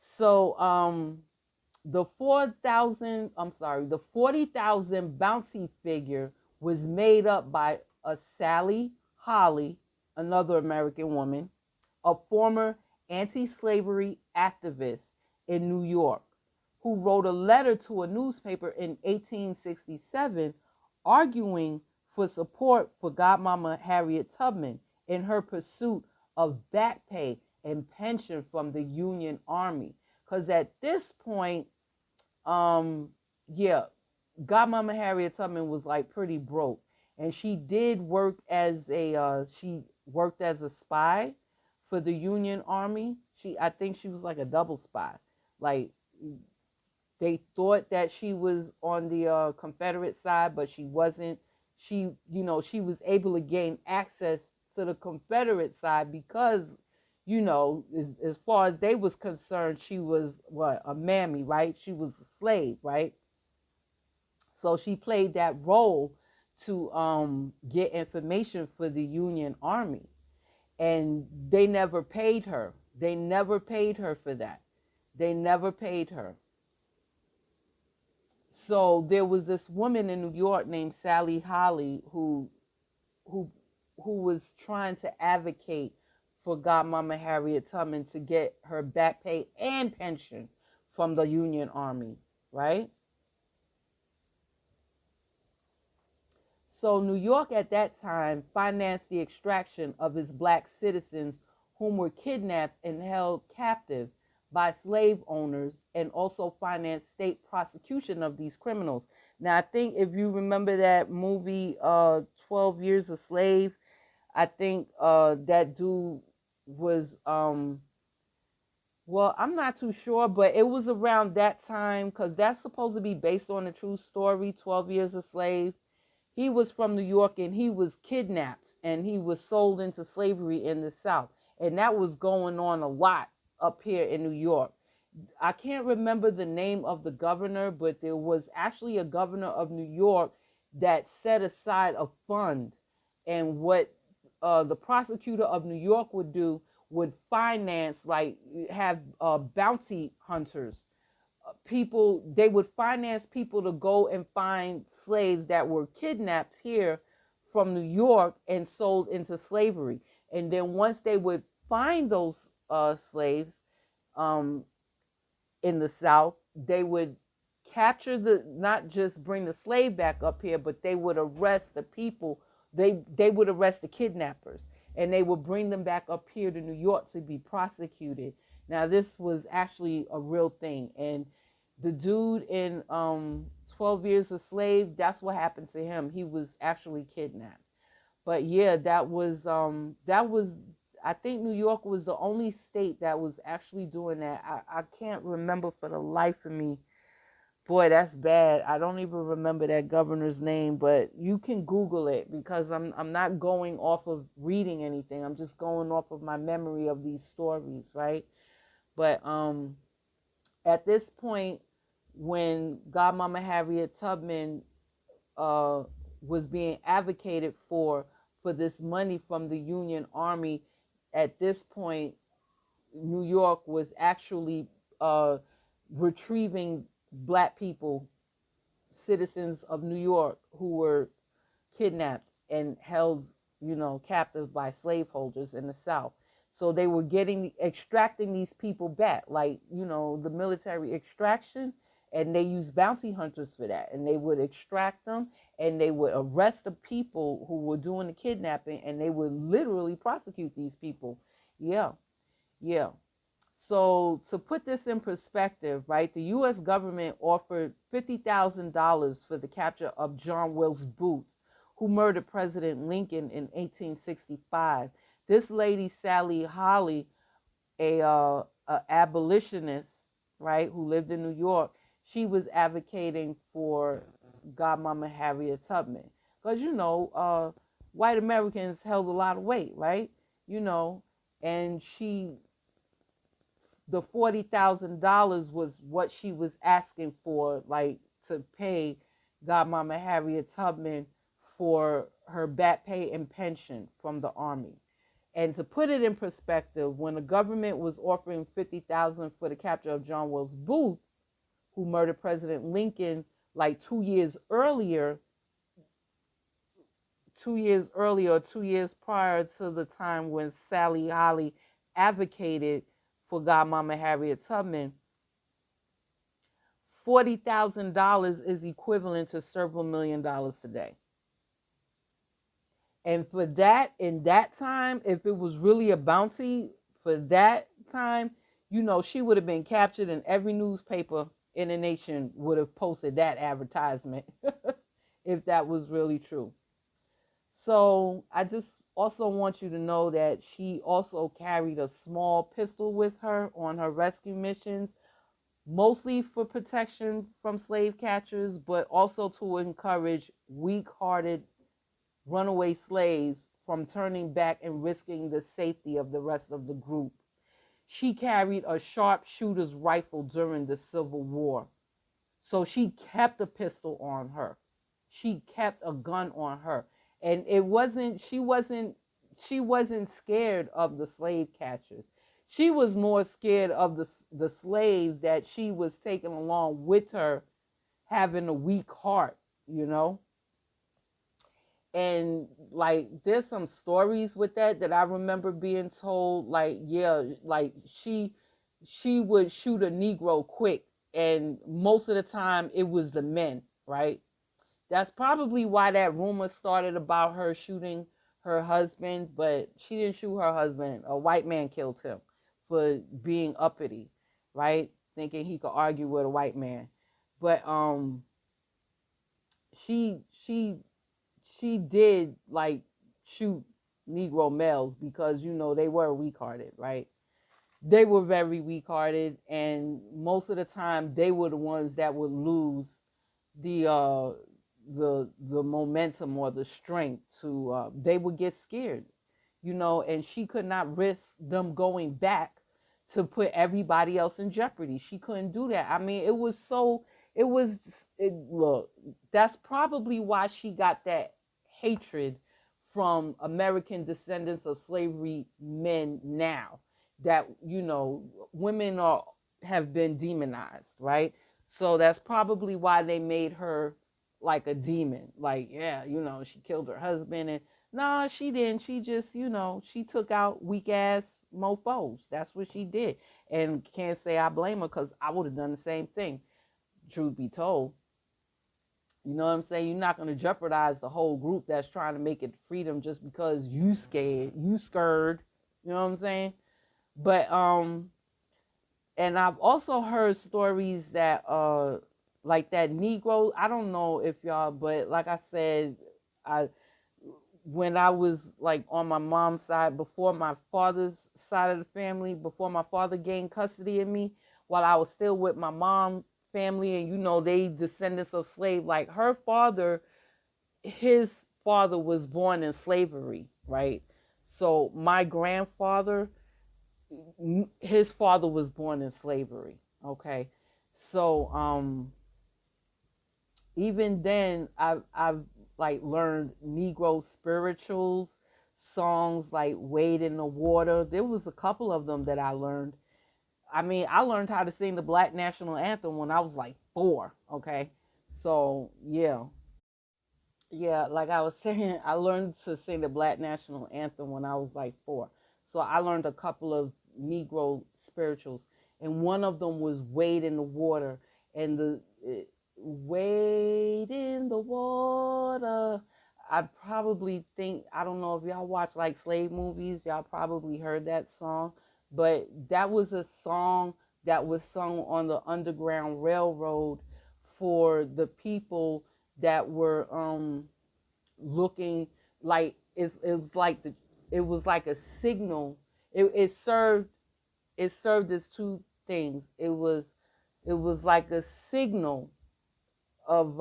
So the 40,000 bounty figure was made up by a Sally Holly, another American woman, a former anti-slavery activist in New York, who wrote a letter to a newspaper in 1867 arguing for support for Godmama Harriet Tubman in her pursuit of back pay and pension from the Union Army. Because at this point, um, yeah, Godmama Harriet Tubman was like pretty broke, and she did work as a spy for the Union Army. I think she was like a double spy. Like, they thought that she was on the Confederate side, but she wasn't. She was able to gain access to the Confederate side because, as far as they was concerned, she was what, a mammy, right? She was a slave, right? So she played that role to get information for the Union Army, and they never paid her. They never paid her for that. They never paid her. So there was this woman in New York named Sally Holly who who was trying to advocate for Godmama Harriet Tubman to get her back pay and pension from the Union Army, right? So New York at that time financed the extraction of its black citizens whom were kidnapped and held captive by slave owners, and also financed state prosecution of these criminals. Now, I think if you remember that movie, 12 Years a Slave, I think that dude was, well, I'm not too sure, but it was around that time because that's supposed to be based on a true story, 12 Years a Slave. He was from New York and he was kidnapped and he was sold into slavery in the South. And that was going on a lot up here in New York. I can't remember the name of the governor, but there was actually a governor of New York that set aside a fund. And what the prosecutor of New York would do would finance, like, have bounty hunters, people. They would finance people to go and find slaves that were kidnapped here from New York and sold into slavery. And then once they would find those slaves um, in the South, they would capture not just bring the slave back up here, but they would arrest the people. They would arrest the kidnappers and they would bring them back up here to New York to be prosecuted. Now, this was actually a real thing. And the dude in 12 Years a Slave, that's what happened to him. He was actually kidnapped. But yeah, that was I think New York was the only state that was actually doing that. I can't remember for the life of me. Boy, that's bad. I don't even remember that governor's name, but you can Google it because I'm not going off of reading anything. I'm just going off of my memory of these stories, right? But at this point, when Godmama Harriet Tubman was being advocated for this money from the Union Army, at this point, New York was actually retrieving black people, citizens of New York, who were kidnapped and held, captive by slaveholders in the South. So they were extracting these people back, like, the military extraction, and they used bounty hunters for that. And they would extract them and they would arrest the people who were doing the kidnapping and they would literally prosecute these people. Yeah, yeah. So to put this in perspective, right, the U.S. government offered $50,000 for the capture of John Wilkes Booth, who murdered President Lincoln in 1865. This lady, Sally Holly, a abolitionist, right, who lived in New York, she was advocating for Godmama Harriet Tubman. Because, white Americans held a lot of weight, right? And the $40,000 was what she was asking for, like to pay Godmama Harriet Tubman for her back pay and pension from the army. And to put it in perspective, when the government was offering $50,000 for the capture of John Wilkes Booth, who murdered President Lincoln like 2 years earlier, 2 years prior to the time when Sally Holly advocated for Godmama Harriet Tubman, $40,000 is equivalent to several $1 million today. And for that, in that time, if it was really a bounty for that time, she would have been captured and every newspaper in the nation would have posted that advertisement if that was really true. So I just also want you to know that she also carried a small pistol with her on her rescue missions, mostly for protection from slave catchers, but also to encourage weak-hearted runaway slaves from turning back and risking the safety of the rest of the group. She carried a sharpshooter's rifle during the Civil War. So she kept a pistol on her. She kept a gun on her. And she wasn't scared of the slave catchers. She was more scared of the slaves that she was taking along with her, having a weak heart, And like there's some stories with that I remember being told, like, yeah, like she would shoot a Negro quick, and most of the time it was the men, right? That's probably why that rumor started about her shooting her husband, but she didn't shoot her husband. A white man killed him for being uppity, right? Thinking he could argue with a white man. But she did like shoot Negro males because they were weak-hearted, right? They were very weak-hearted, and most of the time they were the ones that would lose the momentum or the strength to they would get scared, and she could not risk them going back to put everybody else in jeopardy. She couldn't do that. I mean, look, that's probably why she got that hatred from American descendants of slavery men now, that women have been demonized, right? So that's probably why they made her like a demon. Like, yeah, she killed her husband. And no, she didn't. She just, she took out weak ass mofos. That's what she did. And can't say I blame her, because I would have done the same thing, truth be told. You know what I'm saying? You're not going to jeopardize the whole group that's trying to make it freedom just because you scared. You scared. You know what I'm saying? But and I've also heard stories that like that Negro, I don't know if y'all, but like I said, when I was like on my mom's side, before my father's side of the family, before my father gained custody of me, while I was still with my mom's family, and they descendants of slave, like his father was born in slavery, right? So my grandfather, his father was born in slavery. Okay. So even then I've like learned Negro spirituals, songs like Wade in the Water. There was a couple of them that I learned. I mean, I learned how to sing the Black National Anthem when I was like 4. Okay. So yeah. Yeah, like I was saying, I learned to sing the Black National Anthem when I was like 4. So I learned a couple of Negro spirituals, and one of them was Wade in the Water, and Wade in the Water. I probably think, I don't know if y'all watch like slave movies, y'all probably heard that song, but that was a song that was sung on the Underground Railroad for the people that were looking, like it was like a signal. It served as two things. It was like a signal of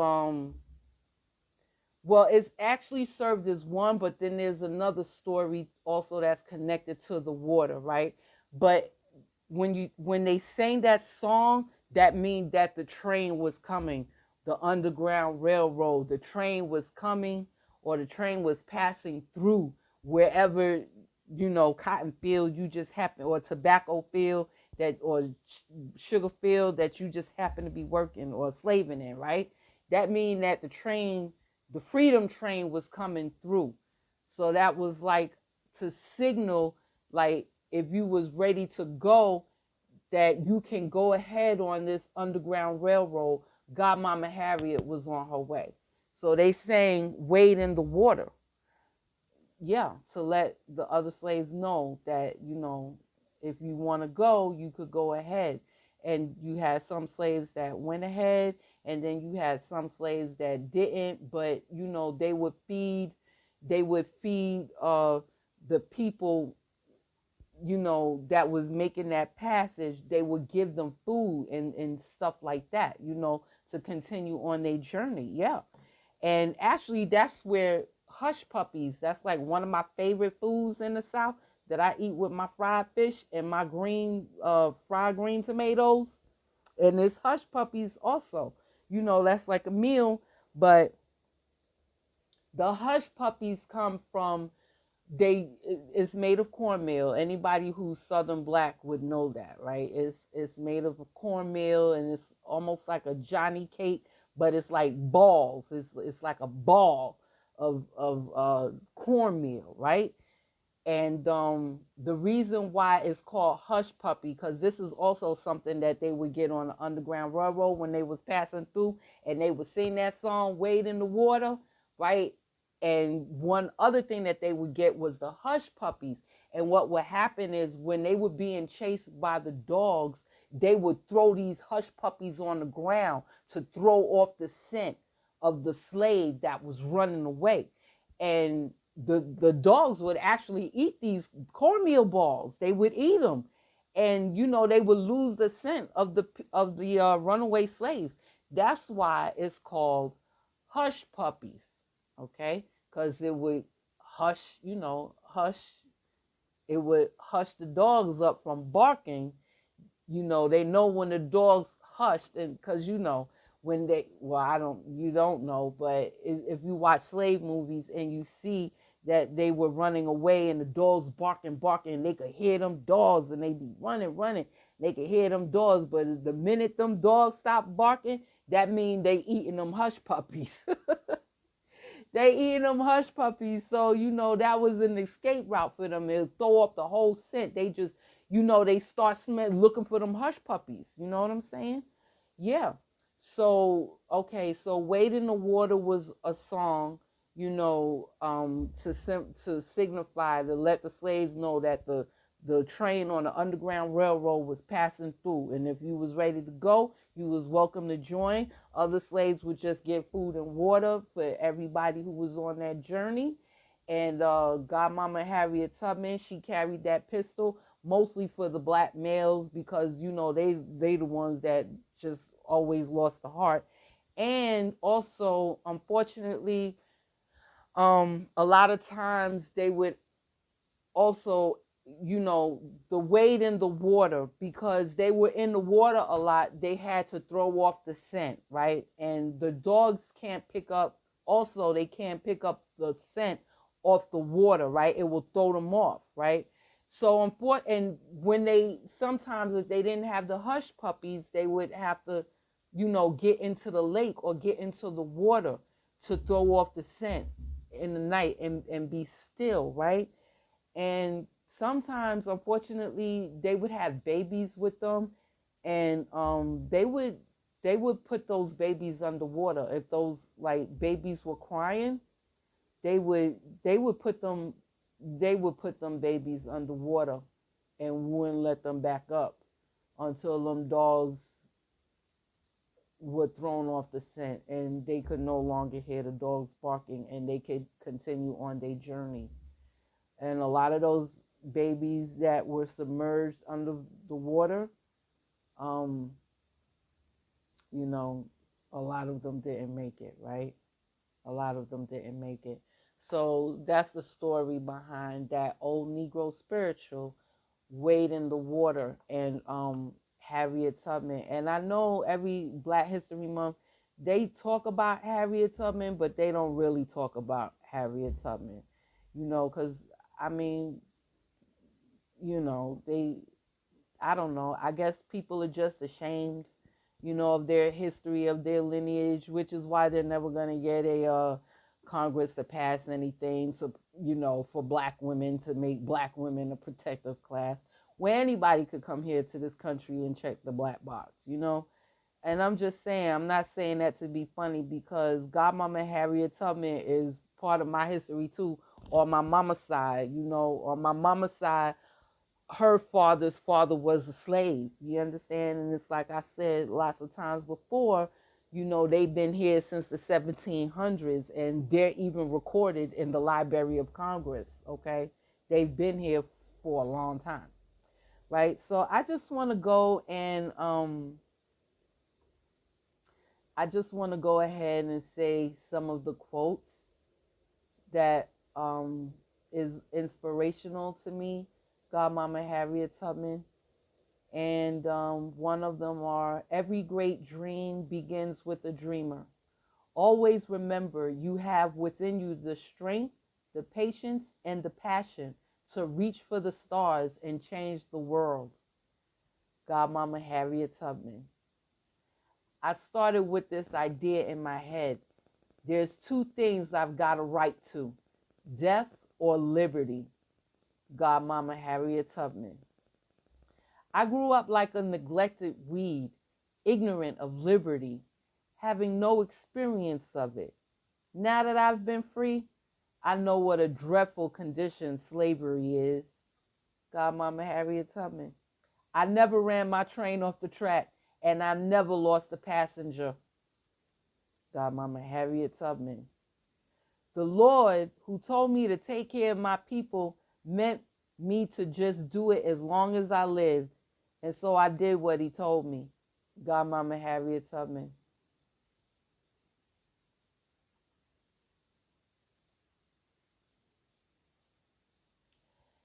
well, it's actually served as one, but then there's another story also that's connected to the water, right? But when they sang that song, that means that the train was coming, the Underground Railroad, the train was coming, or the train was passing through wherever, cotton field you just happen, or tobacco field that, or sugar field that you just happen to be working or slaving in, right? That means that the train, the freedom train, was coming through. So that was like to signal, like, if you was ready to go, that you can go ahead on this Underground Railroad. Godmama Harriet was on her way. So they sang "Wade in the Water." Yeah, to let the other slaves know that, if you want to go, you could go ahead. And you had some slaves that went ahead, and then you had some slaves that didn't, but they would feed the people, that was making that passage. They would give them food and stuff like that, to continue on their journey. Yeah. And actually, that's where hush puppies, that's like one of my favorite foods in the South that I eat with my fried fish and my fried green tomatoes. And it's hush puppies also. That's like a meal, but the hush puppies come from, it's made of cornmeal. Anybody who's Southern Black would know that, right? It's made of a cornmeal, and it's almost like a Johnny cake, but it's like balls. It's like a ball of cornmeal, right? And the reason why it's called hush puppy, because this is also something that they would get on the Underground Railroad when they was passing through, and they would sing that song "Wade in the Water," right? And one other thing that they would get was the hush puppies. And what would happen is, when they were being chased by the dogs, they would throw these hush puppies on the ground to throw off the scent of the slave that was running away. And the dogs would actually eat these cornmeal balls. They would eat them, and they would lose the scent of the runaway slaves. That's why it's called hush puppies. Okay, because it would hush, hush. It would hush the dogs up from barking. They know when the dogs hushed, and because when they, well, you don't know, but if you watch slave movies and you see that they were running away and the dogs barking, and they could hear them dogs, and they be running, they could hear them dogs, but the minute them dogs stop barking, that means they eating them hush puppies. They eating them hush puppies. So, that was an escape route for them. It'll throw off the whole scent. They just, they start looking for them hush puppies. You know what I'm saying? Yeah. So, okay. So "Wade in the Water" was a song, to signify, to let the slaves know that the train on the Underground Railroad was passing through. And if you was ready to go, you was welcome to join. Other slaves would just get food and water for everybody who was on that journey. And Godmama Harriet Tubman, she carried that pistol mostly for the black males, because they the ones that just always lost the heart. And also, unfortunately, a lot of times they would also, the weight in the water, because they were in the water a lot, they had to throw off the scent, right? And the dogs can't pick up, also they can't pick up the scent off the water, right? It will throw them off, right? So and when they, sometimes if they didn't have the hush puppies, they would have to, get into the lake or get into the water to throw off the scent in the night, and be still, right? And sometimes, unfortunately, they would have babies with them, and they would put those babies underwater. If those, like, babies were crying, they would they would put them they would put them babies underwater, and wouldn't let them back up until them dogs were thrown off the scent, and they could no longer hear the dogs barking, and they could continue on their journey. And a lot of those babies that were submerged under the water, um, you know, a lot of them didn't make it, right? A lot of them didn't make it. So that's the story behind that old Negro spiritual, wade in the water, and Harriet Tubman. And I know every Black History Month they talk about Harriet Tubman, but they don't really talk about Harriet Tubman, because I mean, they, I don't know, I guess people are just ashamed, of their history, of their lineage, which is why they're never going to get a Congress to pass anything to, for Black women, to make Black women a protective class, where anybody could come here to this country and check the black box. And I'm just saying, I'm not saying that to be funny, because Godmama Harriet Tubman is part of my history too, on my mama's side. On my mama's side, her father's father was a slave. You understand? And it's like I said lots of times before, they've been here since the 1700s, and they're even recorded in the Library of Congress. Okay, they've been here for a long time, right? So I just want to go and I just want to go ahead and say some of the quotes that is inspirational to me, Godmama Harriet Tubman. And one of them are, every great dream begins with a dreamer. Always remember, you have within you the strength, the patience, and the passion to reach for the stars and change the world. Godmama Harriet Tubman. I started with this idea in my head. There's two things I've got a right to: death or liberty. Godmama Harriet Tubman. I grew up like a neglected weed, ignorant of liberty, having no experience of it. Now that I've been free, I know what a dreadful condition slavery is. Godmama Harriet Tubman. I never ran my train off the track, and I never lost a passenger. Godmama Harriet Tubman. The Lord, who told me to take care of my people, meant me to just do it as long as I lived. And so I did what he told me. Godmama Harriet Tubman.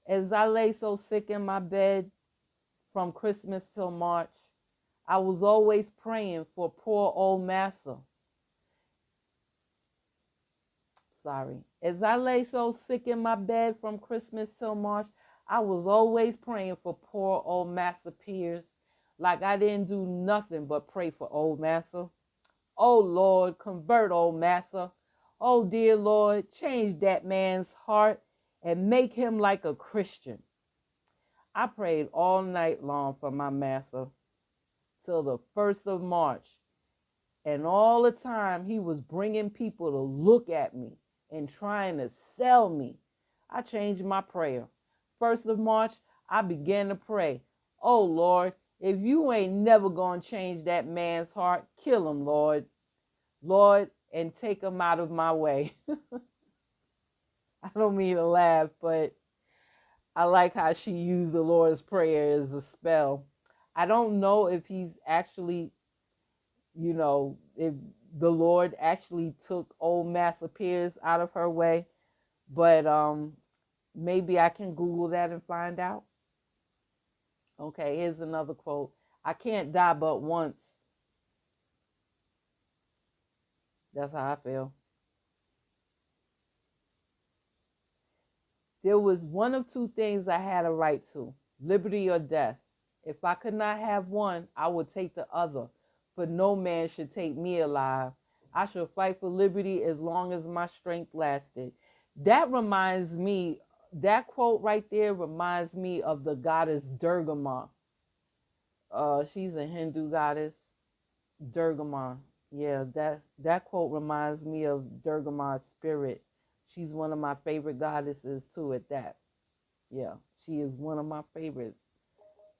As I lay so sick in my bed from Christmas till March, I was always praying for poor old Massa. Sorry. As I lay so sick in my bed from Christmas till March, I was always praying for poor old Massa Pierce, like I didn't do nothing but pray for old Massa. Oh Lord, convert old Massa. Oh dear Lord, change that man's heart and make him like a Christian. I prayed all night long for my Massa till the 1st of March. And all the time he was bringing people to look at me and trying to sell me. I changed my prayer. 1st of March, I began to pray, oh Lord, if you ain't never going to change that man's heart, kill him, Lord. Lord, and take him out of my way. I don't mean to laugh, but I like how she used the Lord's Prayer as a spell. I don't know if he's actually, if the Lord actually took old Massa Pierce out of her way, but maybe I can Google that and find out. Okay, here's another quote. I can't die but once. That's how I feel. There was one of two things I had a right to: liberty or death. If I could not have one, I would take the other. But no man should take me alive. I shall fight for liberty as long as my strength lasted. That reminds me, that quote right there reminds me of the goddess Durga. She's a Hindu goddess, Durga. Yeah, that quote reminds me of Durga's spirit. She's one of my favorite goddesses too at that. Yeah, she is one of my favorites.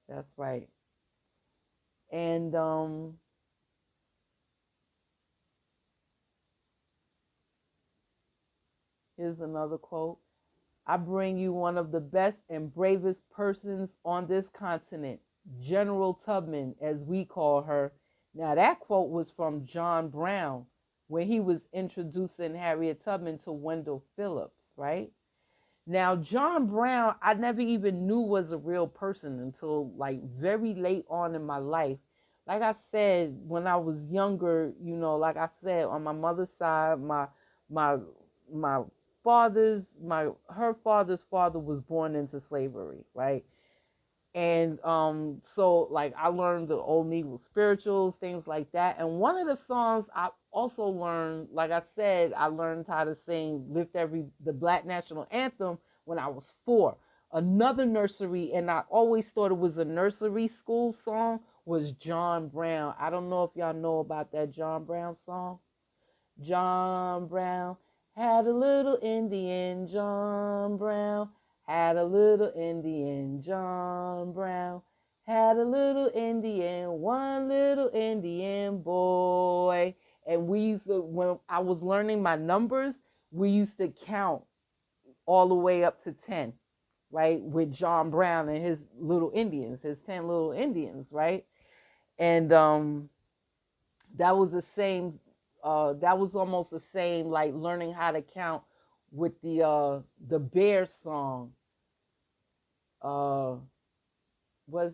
That's right. And here's another quote. I bring you one of the best and bravest persons on this continent, General Tubman, as we call her. Now that quote was from John Brown when he was introducing Harriet Tubman to Wendell Phillips, right? Now, John Brown, I never even knew was a real person until like very late on in my life. Like I said, when I was younger, like I said, on my mother's side, my my her father's father was born into slavery, right? And so like I learned the old Negro spirituals, things like that. And one of the songs I also learned, like I said, I learned how to sing the Black National Anthem when I was 4. Another nursery, and I always thought it was a nursery school song, was John Brown. I don't know if y'all know about that John Brown song. John Brown had a little Indian. John Brown had a little Indian. John Brown had a little Indian, one little Indian boy. And we used to, when I was learning my numbers, we used to count all the way up to 10, right? With John Brown and his little Indians, his 10 little Indians, right? And that was the same, that was almost the same, like learning how to count with the bear song. Was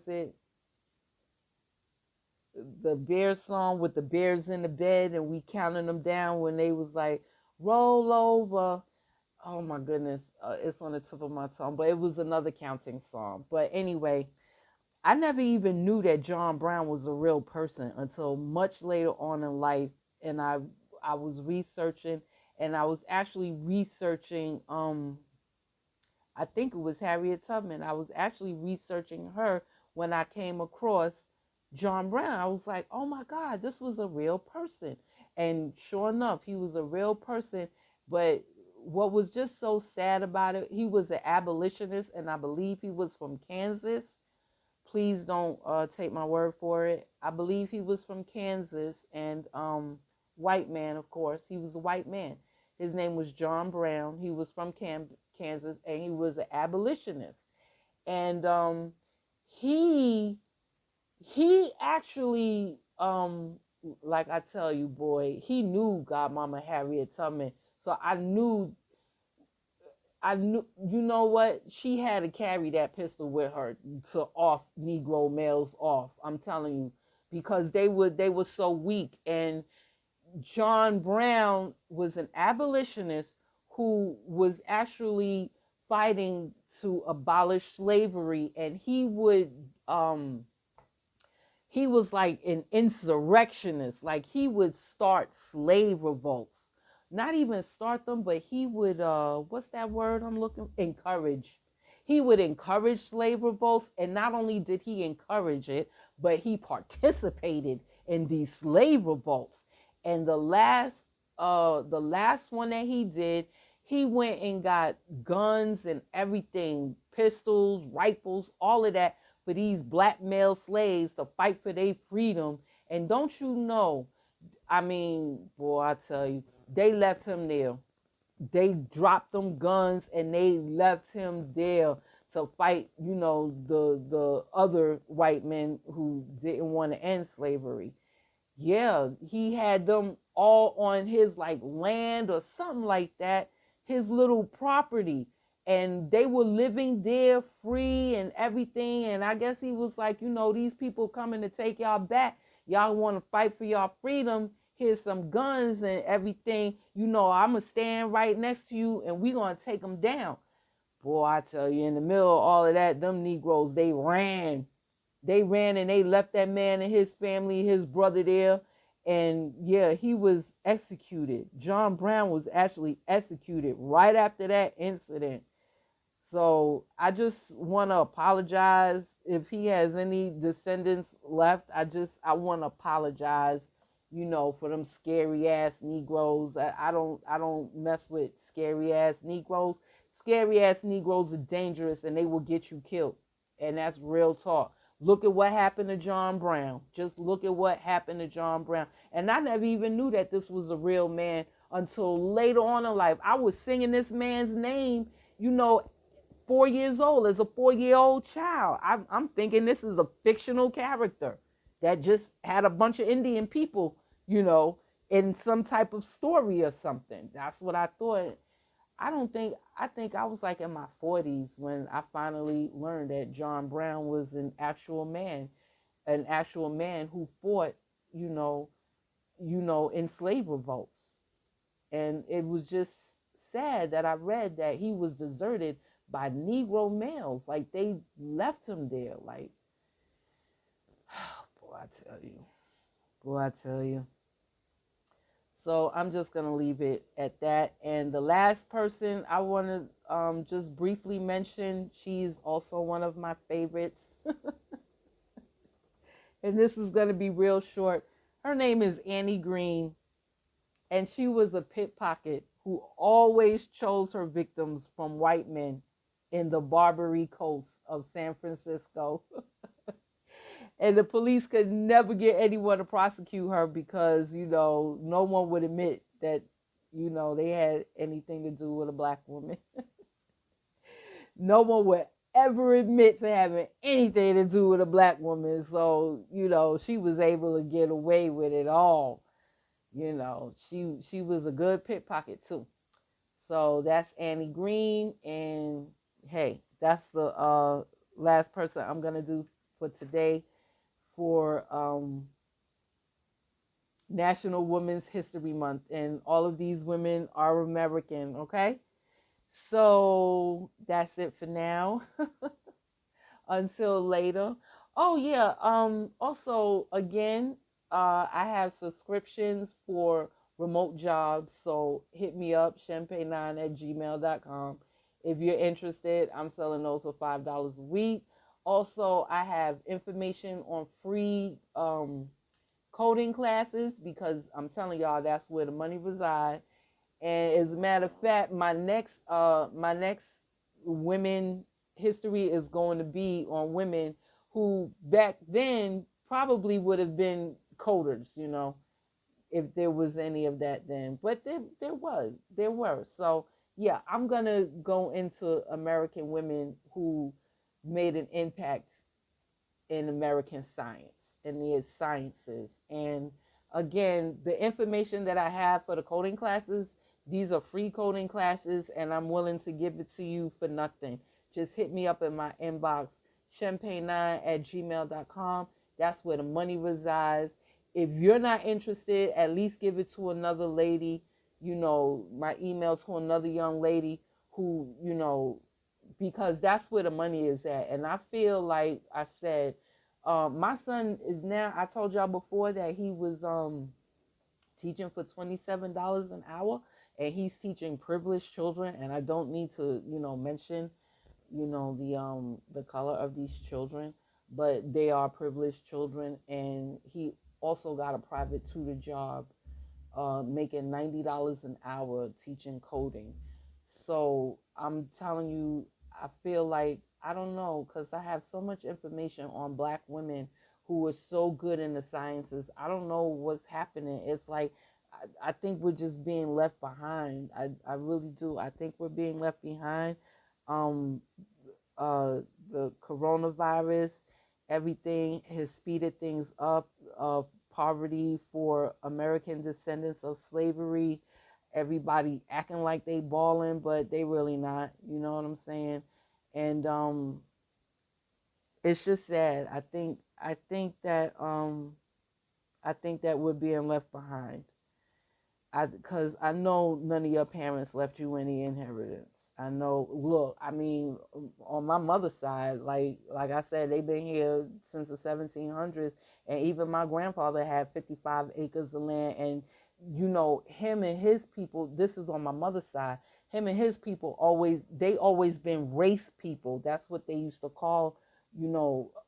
it the bear song with the bears in the bed and we counting them down when they was like roll over? Oh my goodness, it's on the tip of my tongue, but it was another counting song. But anyway, I never even knew that John Brown was a real person until much later on in life. And I was researching, and I was actually researching, I think it was Harriet Tubman. I was actually researching her when I came across John Brown. I was like, oh my God, this was a real person. And sure enough, he was a real person. But what was just so sad about it, he was an abolitionist, and I believe he was from Kansas. Please don't take my word for it. I believe he was from Kansas, and white man, of course. He was a white man. His name was John Brown. He was from Kansas, and he was an abolitionist. And he actually, like I tell you, boy, he knew Godmama Harriet Tubman. So you know what? She had to carry that pistol with her to off Negro males off. I'm telling you, because they were so weak. And John Brown was an abolitionist who was actually fighting to abolish slavery, and he was like an insurrectionist. Like he would start slave revolts. Not even start them, but he would what's that word I'm looking? Encourage. He would encourage slave revolts, and not only did he encourage it, but he participated in these slave revolts. And the last one that he did, he went and got guns and everything, pistols, rifles, all of that, for these black male slaves to fight for their freedom. And don't you know, I mean, boy, I tell you, they left him there. They dropped them guns and they left him there to fight, the other white men who didn't want to end slavery. Yeah, he had them all on his like land or something like that, his little property. And they were living there free and everything. And I guess he was like, these people coming to take y'all back. Y'all want to fight for y'all freedom. Here's some guns and everything. I'm going to stand right next to you and we're going to take them down. Boy, I tell you, in the middle of all of that, them Negroes, they ran. They ran and they left that man and his family, his brother there. And yeah, he was executed. John Brown was actually executed right after that incident. So I just want to apologize if he has any descendants left. I want to apologize, for them scary ass Negroes. I don't mess with scary ass Negroes. Scary ass Negroes are dangerous and they will get you killed. And that's real talk. Look at what happened to John Brown. Just look at what happened to John Brown. And I never even knew that this was a real man until later on in life. I was singing this man's name, 4 years old, as a 4-year-old child. I'm thinking this is a fictional character that just had a bunch of Indian people, in some type of story or something. That's what I thought. I think I was like in my 40s when I finally learned that John Brown was an actual man who fought, you know, in slave revolts. And it was just sad that I read that he was deserted by Negro males. Like they left him there. Like, boy, I tell you. Boy, I tell you. So I'm just going to leave it at that. And the last person I want to just briefly mention, she's also one of my favorites. And this is going to be real short. Her name is Annie Green, and she was a pickpocket who always chose her victims from white men in the Barbary Coast of San Francisco. And the police could never get anyone to prosecute her because, no one would admit that, they had anything to do with a black woman. No one would ever admit to having anything to do with a black woman. So, she was able to get away with it all. She was a good pickpocket too. So that's Annie Green, and hey, that's the last person I'm gonna do for today for National Women's History Month, and all of these women are American. Okay, so that's it for now. Until later. Oh yeah. Also, again, I have subscriptions for remote jobs. So hit me up, shenpe9@gmail.com. If you're interested, I'm selling those for $5 a week. Also, I have information on free coding classes because I'm telling y'all that's where the money resides. And as a matter of fact, my next women history is going to be on women who back then probably would have been coders, if there was any of that then. But there were. So yeah, I'm gonna go into American women who made an impact in American science and the sciences. And again, the information that I have for the coding classes, these are free coding classes, and I'm willing to give it to you for nothing. Just hit me up in my inbox, shenpe9@gmail.com. That's where the money resides. If you're not interested, at least give it to another lady, my email to another young lady who, because that's where the money is at. And I feel like I said, my son is now, I told y'all before that he was teaching for $27 an hour, and he's teaching privileged children. And I don't need to, mention, the color of these children, but they are privileged children. And he also got a private tutor job, making $90 an hour teaching coding. So I'm telling you, I feel like, I don't know, because I have so much information on black women who are so good in the sciences. I don't know what's happening. It's like, I think we're just being left behind. I really do. I think we're being left behind. Um, the coronavirus, everything has speeded things up. Poverty for American descendants of slavery. Everybody acting like they balling, but they really not. You know what I'm saying? And it's just sad. I think that we're being left behind. Because I know none of your parents left you any inheritance. I know. Look, I mean, on my mother's side, like I said, they've been here since the 1700s, and even my grandfather had 55 acres of land. And him and his people. This is on my mother's side. Him and his people always been race people. That's what they used to call,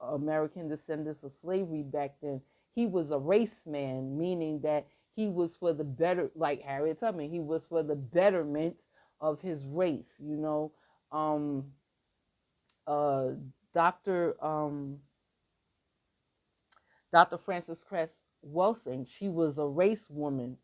American descendants of slavery back then. He was a race man, meaning that he was for the better, like Harriet Tubman, he was for the betterment of his race, Um, uh, Dr. Dr. Frances Cress Welsing, she was a race woman.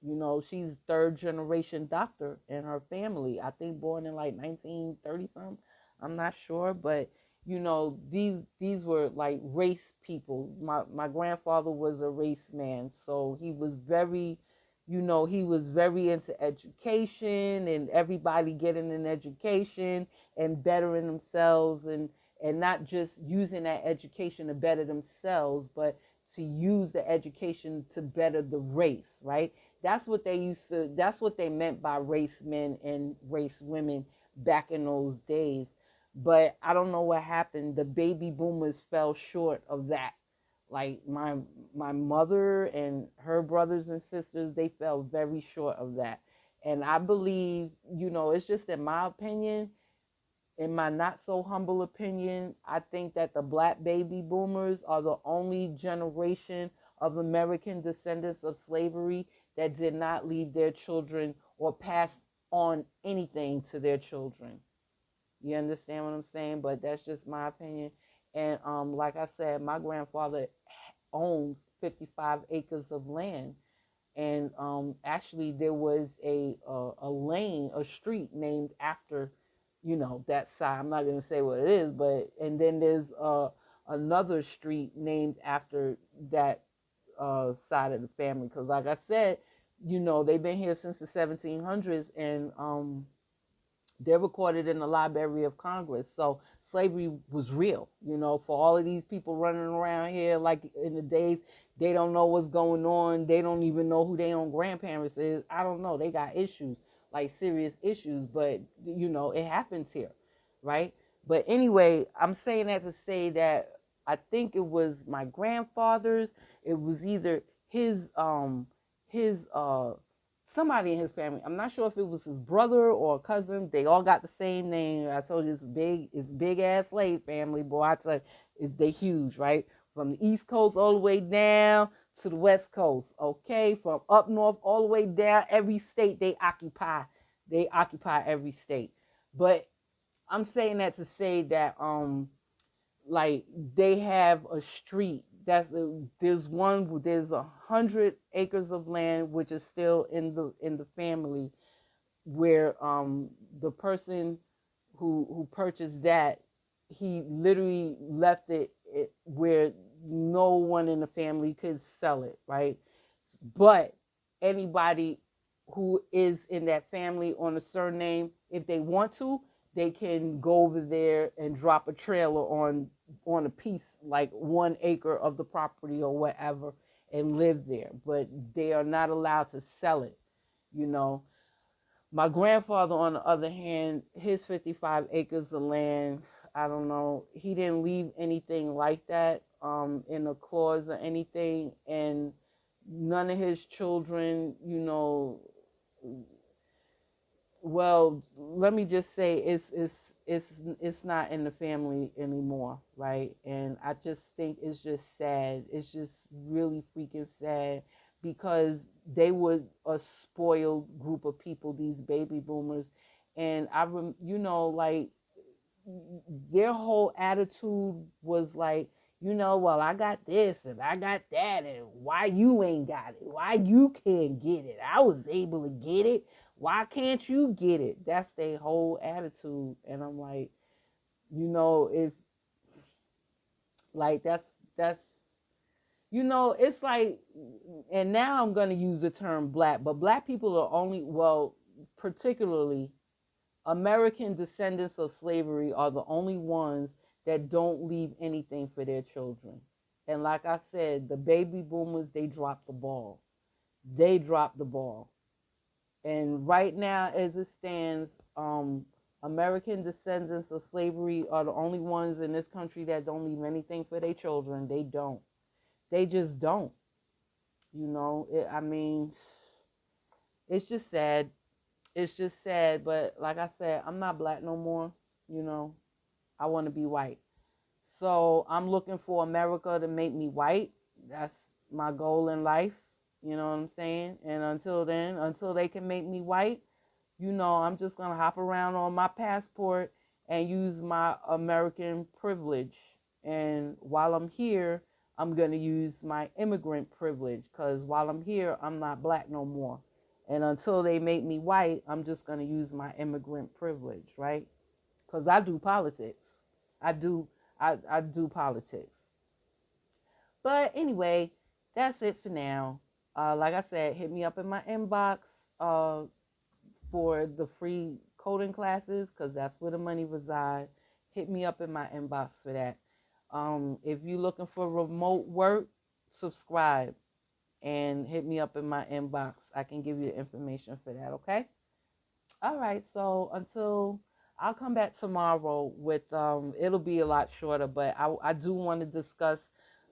She's third generation doctor in her family. I think born in like 1930 something. I'm not sure, but these were like race people. My grandfather was a race man, so he was very You know, he was very into education and everybody getting an education and bettering themselves, and not just using that education to better themselves, but to use the education to better the race, right? That's what they meant by race men and race women back in those days. But I don't know what happened. The baby boomers fell short of that. Like my mother and her brothers and sisters, they fell very short of that. And I believe, you know, it's just in my opinion, in my not so humble opinion, I think that the black baby boomers are the only generation of American descendants of slavery that did not leave their children or pass on anything to their children. You understand what I'm saying? But that's just my opinion. And like I said, my grandfather owns 55 acres of land. And actually, there was a lane, a street named after, you know, that side. I'm not going to say what it is, but and then there's another street named after that side of the family. Because, like I said, you know, they've been here since the 1700s, and they're recorded in the Library of Congress. So slavery was real, you know, for all of these people running around here like in the days, they don't know what's going on. They don't even know who their own grandparents is. I don't know. They got issues, like serious issues, but you know, it happens here, right? But anyway, I'm saying that to say that I think it was my grandfather's, it was either his somebody in his family. I'm not sure if it was his brother or cousin. They all got the same name. I told you it's big ass slave family, boy. I tell you, they huge, right? From the East Coast all the way down to the West Coast. Okay, from up north all the way down, every state they occupy. They occupy every state. But I'm saying that to say that like they have a street there's 100 acres of land which is still in the family, where the person who purchased that, he literally left it where no one in the family could sell it, right? But anybody who is in that family on a surname, if they want to, they can go over there and drop a trailer on a piece, like 1 acre of the property or whatever, and live there. But they are not allowed to sell it, you know. My grandfather, on the other hand, his 55 acres of land, I don't know, he didn't leave anything like that in a clause or anything. And none of his children, you know, well, let me just say it's not in the family anymore, right? And I just think it's just sad. It's just really freaking sad, because they were a spoiled group of people, these baby boomers. And you know, like their whole attitude was like, you know, well, I got this and I got that, and why you ain't got it? Why you can't get it? I was able to get it. Why can't you get it? That's their whole attitude. And I'm like, you know, if like that's you know, it's like, and now I'm gonna use the term black, but black people are only, well, particularly American descendants of slavery are the only ones that don't leave anything for their children. And like I said, the baby boomers, they dropped the ball. They dropped the ball. And right now, as it stands, American descendants of slavery are the only ones in this country that don't leave anything for their children. They don't. They just don't. You know, I mean, it's just sad. It's just sad. But like I said, I'm not black no more. You know, I want to be white. So I'm looking for America to make me white. That's my goal in life. You know what I'm saying? And until then, until they can make me white, you know, I'm just going to hop around on my passport and use my American privilege. And while I'm here, I'm going to use my immigrant privilege, because while I'm here, I'm not black no more. And until they make me white, I'm just going to use my immigrant privilege, right? Because I do politics. I do I do politics. But anyway, that's it for now. Like I said, hit me up in my inbox for the free coding classes because that's where the money resides. Hit me up in my inbox for that. If you're looking for remote work, subscribe and hit me up in my inbox. I can give you the information for that, okay? All right, so until I'll come back tomorrow with it'll be a lot shorter, but I do want to discuss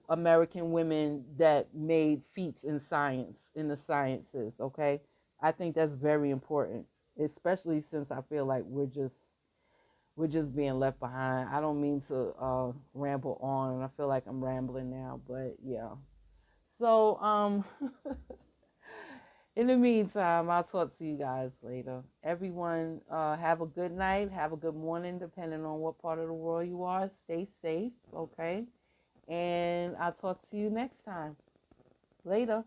American women that made feats in science, in the sciences, okay? I think that's very important, especially since I feel like we're just being left behind. I don't mean to ramble on. I feel like I'm rambling now, but yeah. So in the meantime, I'll talk to you guys later. Everyone, have a good night. Have a good morning, depending on what part of the world you are. Stay safe, okay? And I'll talk to you next time. Later.